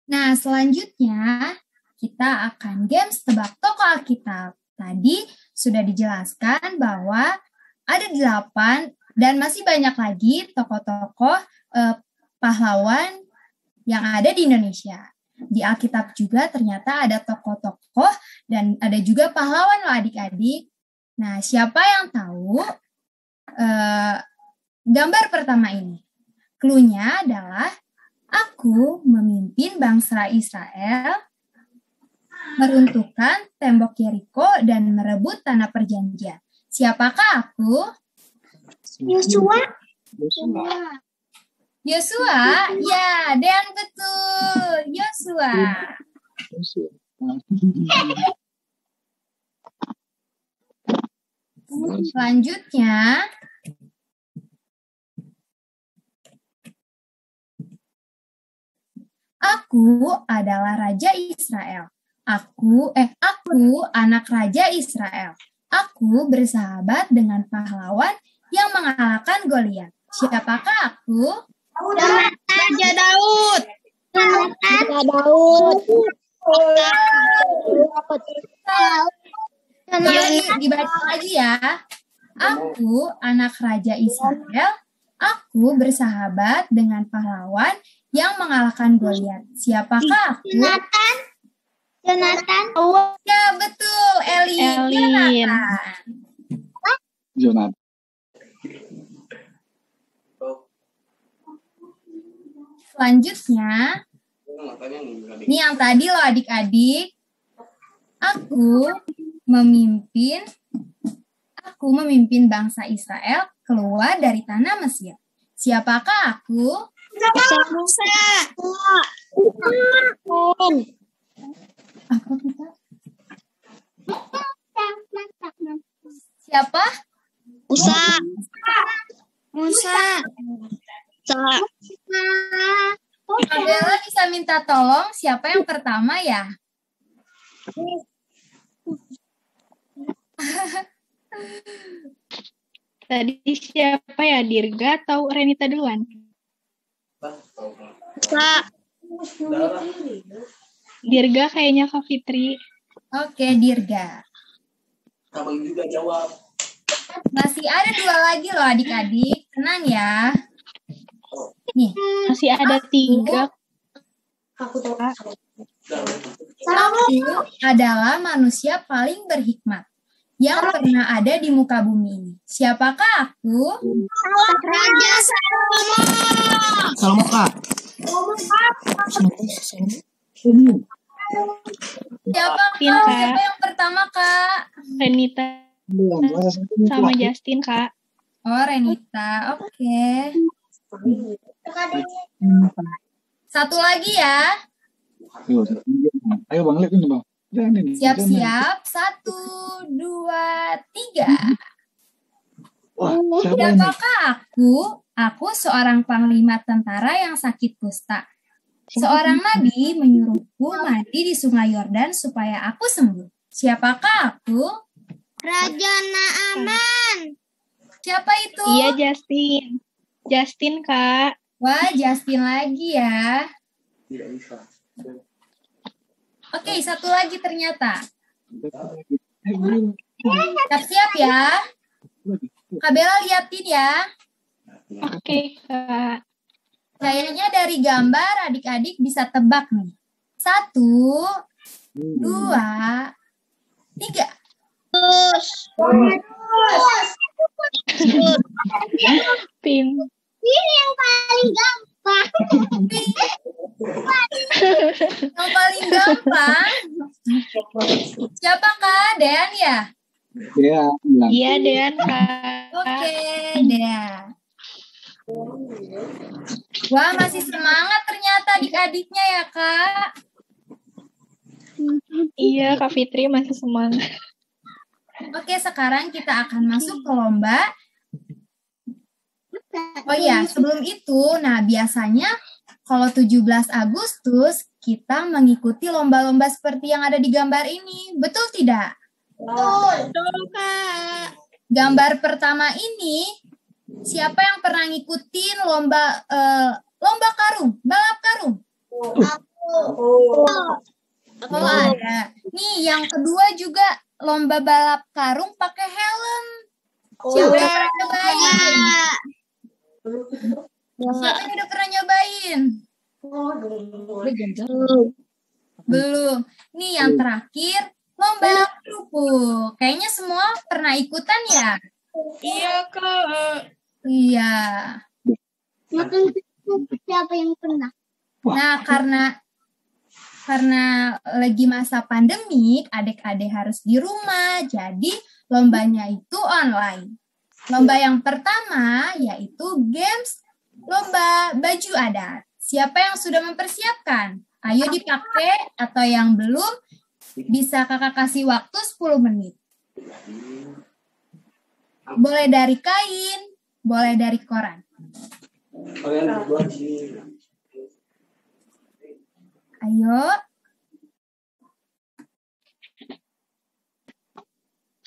Nah, selanjutnya kita akan games tebak tokoh Alkitab. Tadi sudah dijelaskan bahwa ada 8 dan masih banyak lagi tokoh-tokoh pahlawan yang ada di Indonesia. Di Alkitab juga ternyata ada tokoh-tokoh dan ada juga pahlawan loh adik-adik. Nah, siapa yang tahu gambar pertama ini? Cluenya adalah aku memimpin bangsa Israel meruntuhkan tembok Yeriko dan merebut tanah perjanjian. Siapakah aku? Yosua. Yosua, ya, dan betul, Yosua. Selanjutnya, aku adalah Raja Israel. Aku anak Raja Israel. Aku bersahabat dengan pahlawan yang mengalahkan Goliat. Siapakah aku? Raja Daud. Raja Daud. Dibaca lagi ya. Aku anak Raja Israel. Aku bersahabat dengan pahlawan yang mengalahkan Goliat. Siapakah aku? Jonathan. Ya, betul. Elin. Jonathan. Jonathan. Selanjutnya, ini yang tadi loh adik-adik. Aku memimpin bangsa Israel keluar dari tanah Mesir. Siapakah aku? Musa. Apa kita? Siapa? Musa. Kak Bella bisa minta tolong siapa yang pertama ya? Tadi siapa ya? Dirga atau Renita duluan? Dirga kayaknya Kak Fitri. Oke, Dirga. Abang juga jawab. Masih ada 2 lagi loh adik-adik. Tenang ya. Nih, masih ada 3. Aku adalah manusia paling berhikmat yang pernah ada di muka bumi ini. Siapakah aku? Raja Salomo. Salomo, Kak. Siapa yang pertama, Kak? Renita sama Justin, Kak. Oh, Renita. Oke. Satu lagi ya. Ayo Bang, lihat ini Bang. Jangan ini. Siap-siap. 1, 2, 3. Wah, siapa ini? Siapakah aku? Aku seorang panglima tentara yang sakit kusta. Seorang nabi menyuruhku mandi di sungai Yordan supaya aku sembuh. Siapakah aku? Raja Naaman. Siapa itu? Iya, Justin. Justin, Kak. Wah, Justin lagi ya. Oke, satu lagi ternyata. Siap-siap ya. Kak Bella liatin ya. Oke, Kak. Kayaknya dari gambar adik-adik bisa tebak nih. 1, 2, 3. Pin. Ini yang paling gampang. Yang paling gampang. Siapa Kak? Dean ya? Iya, Dean, Kak. Oke, Dean. Wah, masih semangat ternyata adik-adiknya ya, Kak. Iya, Kak Fitri masih semangat. Oke, sekarang kita akan masuk ke lomba. Oh iya, sebelum itu, nah biasanya kalau 17 Agustus kita mengikuti lomba-lomba seperti yang ada di gambar ini. Betul tidak? Betul, Kak. Gambar pertama ini, siapa yang pernah ngikutin lomba karung, balap karung? Oh, ada. Nih, yang kedua juga lomba balap karung pakai helm. Siapa yang pernah nyobain? Siapa yang udah pernah nyobain? Belum. Nih yang terakhir, lomba kerupuk. Kayaknya semua pernah ikutan ya? Iya, Kak. Iya. Makan siapa yang pernah? Nah, karena lagi masa pandemik, adik-adik harus di rumah, jadi lombanya itu online. Lomba yang pertama yaitu games lomba baju adat. Siapa yang sudah mempersiapkan? Ayo dipakai, atau yang belum bisa kakak kasih waktu 10 menit. Boleh dari kain, boleh dari koran. Ayo.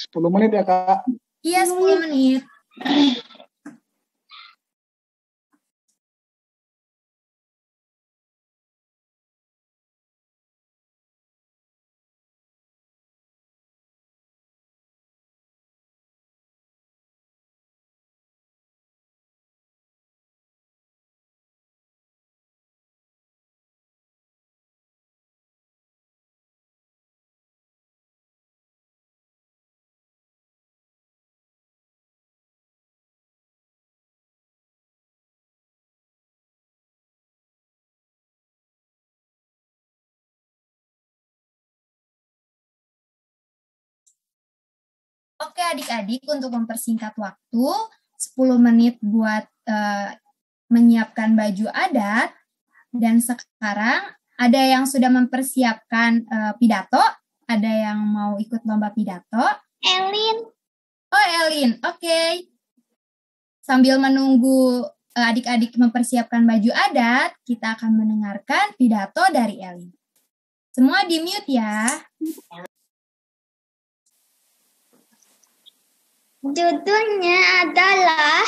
10 menit ya, Kak. Iya, 10 menit. adik-adik untuk mempersingkat waktu, 10 menit buat menyiapkan baju adat. Dan sekarang ada yang sudah mempersiapkan pidato, ada yang mau ikut lomba pidato. Elin. Oh, Elin, oke. Sambil menunggu adik-adik mempersiapkan baju adat, kita akan mendengarkan pidato dari Elin. Semua di-mute ya. Judulnya adalah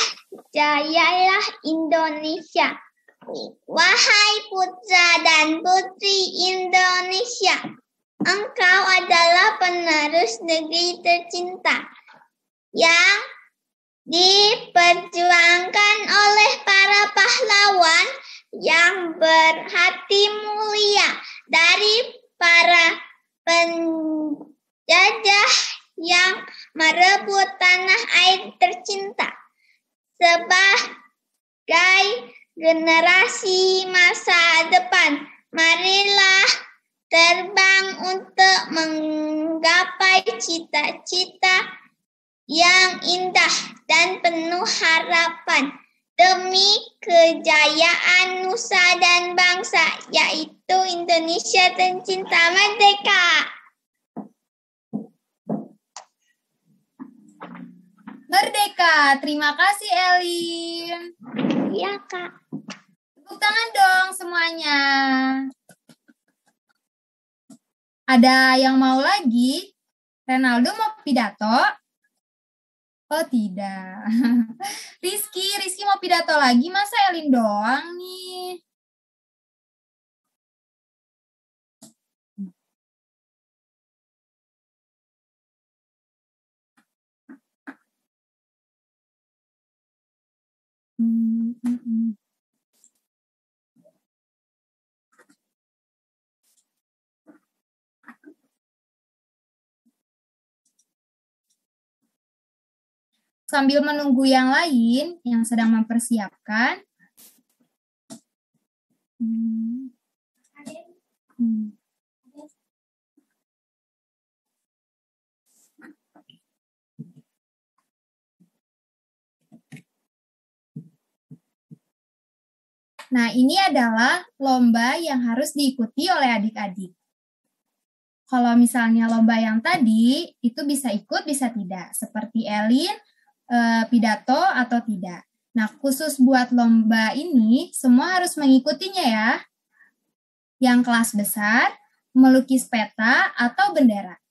Jayalah Indonesia. Wahai putra dan putri Indonesia, engkau adalah penerus negeri tercinta yang diperjuangkan oleh para pahlawan yang berhati mulia dari para penjajah yang merebut tanah air tercinta. Sebagai generasi masa depan, marilah terbang untuk menggapai cita-cita yang indah dan penuh harapan demi kejayaan nusa dan bangsa, yaitu Indonesia tercinta merdeka. Merdeka. Terima kasih, Elin. Iya, Kak. Tepuk tangan dong semuanya. Ada yang mau lagi? Renaldo mau pidato? Oh, tidak. Rizky mau pidato lagi? Masa Elin doang nih? Sambil menunggu yang lain yang sedang mempersiapkan. Nah, ini adalah lomba yang harus diikuti oleh adik-adik. Kalau misalnya lomba yang tadi, itu bisa ikut, bisa tidak. Seperti Elin, pidato atau tidak. Nah, khusus buat lomba ini, semua harus mengikutinya ya. Yang kelas besar, melukis peta atau bendera.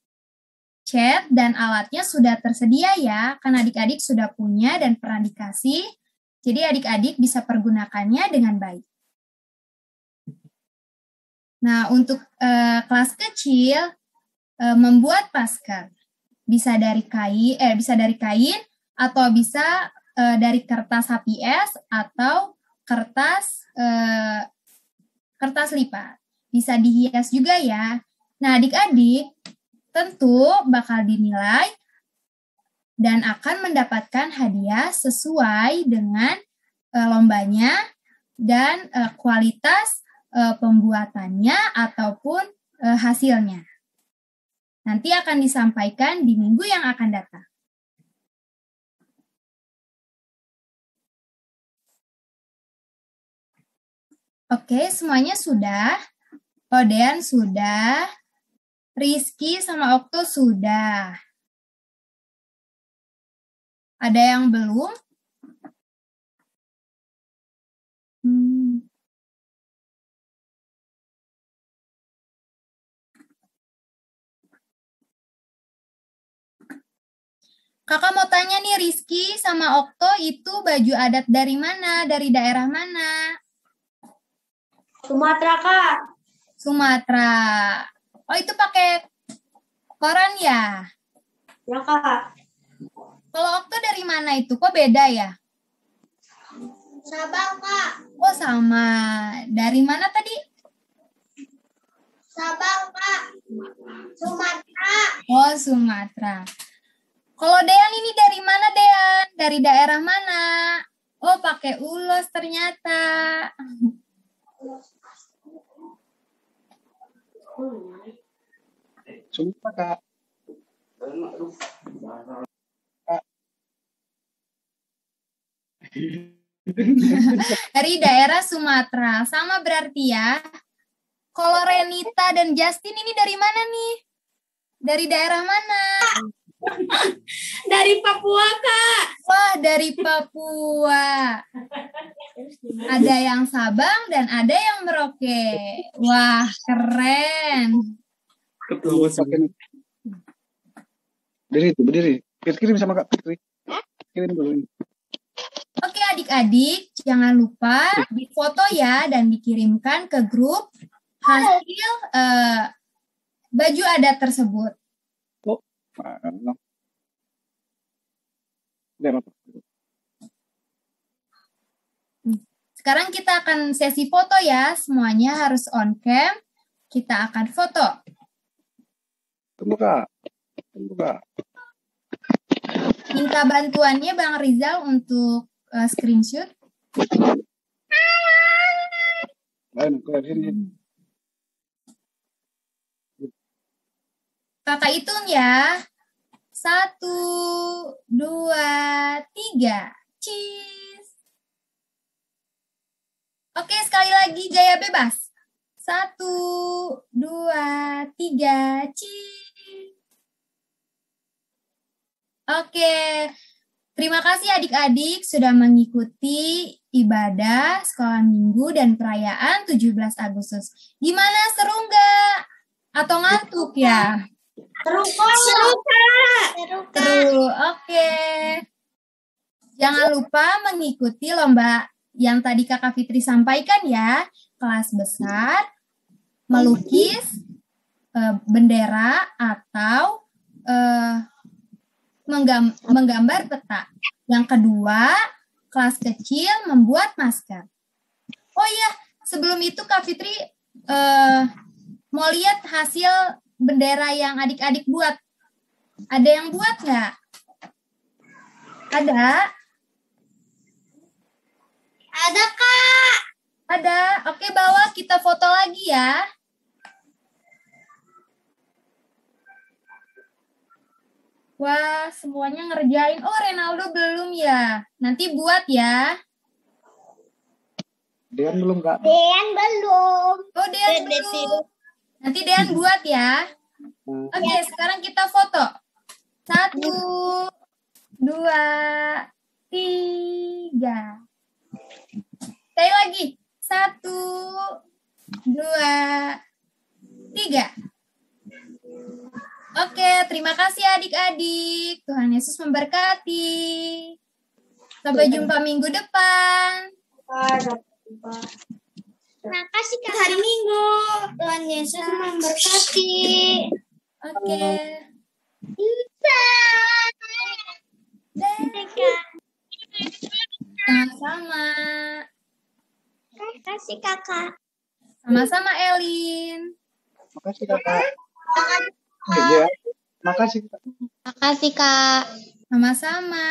Cat dan alatnya sudah tersedia ya, kan adik-adik sudah punya dan pernah dikasih. Jadi adik-adik bisa pergunakannya dengan baik. Nah, untuk kelas kecil, membuat masker. Bisa dari kain, atau bisa dari kertas HPS atau kertas lipat. Bisa dihias juga ya. Nah, adik-adik tentu bakal dinilai dan akan mendapatkan hadiah sesuai dengan lombanya dan kualitas pembuatannya ataupun hasilnya. Nanti akan disampaikan di minggu yang akan datang. Oke, semuanya sudah. Odean sudah. Rizky sama Okto sudah. Ada yang belum? Kakak mau tanya nih, Rizky sama Okto itu baju adat dari mana? Dari daerah mana? Sumatera, Kak. Sumatera. Oh, itu pakai koran ya? Ya, Kak. Kalau Okto dari mana itu? Kok beda ya? Sabang, Kak. Oh, sama. Dari mana tadi? Sabang, Kak. Sumatera. Oh, Sumatera. Kalau Dean ini dari mana, Dean? Dari daerah mana? Oh, pakai ulos ternyata. Sumpah, Kak. Dari daerah Sumatera. Sama berarti ya. Kalau Renita dan Justin ini dari mana nih? Dari daerah mana? Dari Papua, Kak. Wah, dari Papua. Ada yang Sabang dan ada yang Merauke. Wah, keren. Berdiri. Kirim sama Kak Fitri. Kirim dulu ini. Oke adik-adik, jangan lupa difoto ya dan dikirimkan ke grup hasil baju adat tersebut. Sekarang kita akan sesi foto ya, semuanya harus on cam. Kita akan foto. Tunggu Kak. Minta bantuannya Bang Rizal untuk screenshot. Kakak hitung ya. 1, 2, 3. Cheese. Oke, sekali lagi gaya bebas. 1, 2, 3. Cheese. Oke. Terima kasih adik-adik sudah mengikuti ibadah sekolah minggu dan perayaan 17 Agustus. Gimana, seru nggak? Atau ngantuk ya? Seru, Kak. Seru, oke. Jangan lupa mengikuti lomba yang tadi Kakak Fitri sampaikan ya. Kelas besar, melukis, bendera, atau menggambar peta. Yang kedua, kelas kecil membuat masker. Oh iya, sebelum itu Kak Fitri mau lihat hasil bendera yang adik-adik buat. Ada yang buat nggak? Ada? Ada, Kak. Ada. Oke, bawa kita foto lagi ya. Wah, semuanya ngerjain. Oh, Renaldo belum ya. Nanti buat ya. Dean belum, Kak. Dean belum. Oh, Dean belum. Nanti Dean buat ya. Oke, sekarang kita foto. 1, 2, 3. Sekali lagi. 1, 2, 3. Oke, terima kasih adik-adik. Tuhan Yesus memberkati. Sampai jumpa minggu depan. Terima kasih Kak. Hari Minggu. Tuhan Yesus memberkati. Oke. Bisa. Sama-sama. Terima kasih Kakak. Sama-sama Elin. Makasih Kakak. Ya, makasih Kak. Makasih Kak. Sama-sama.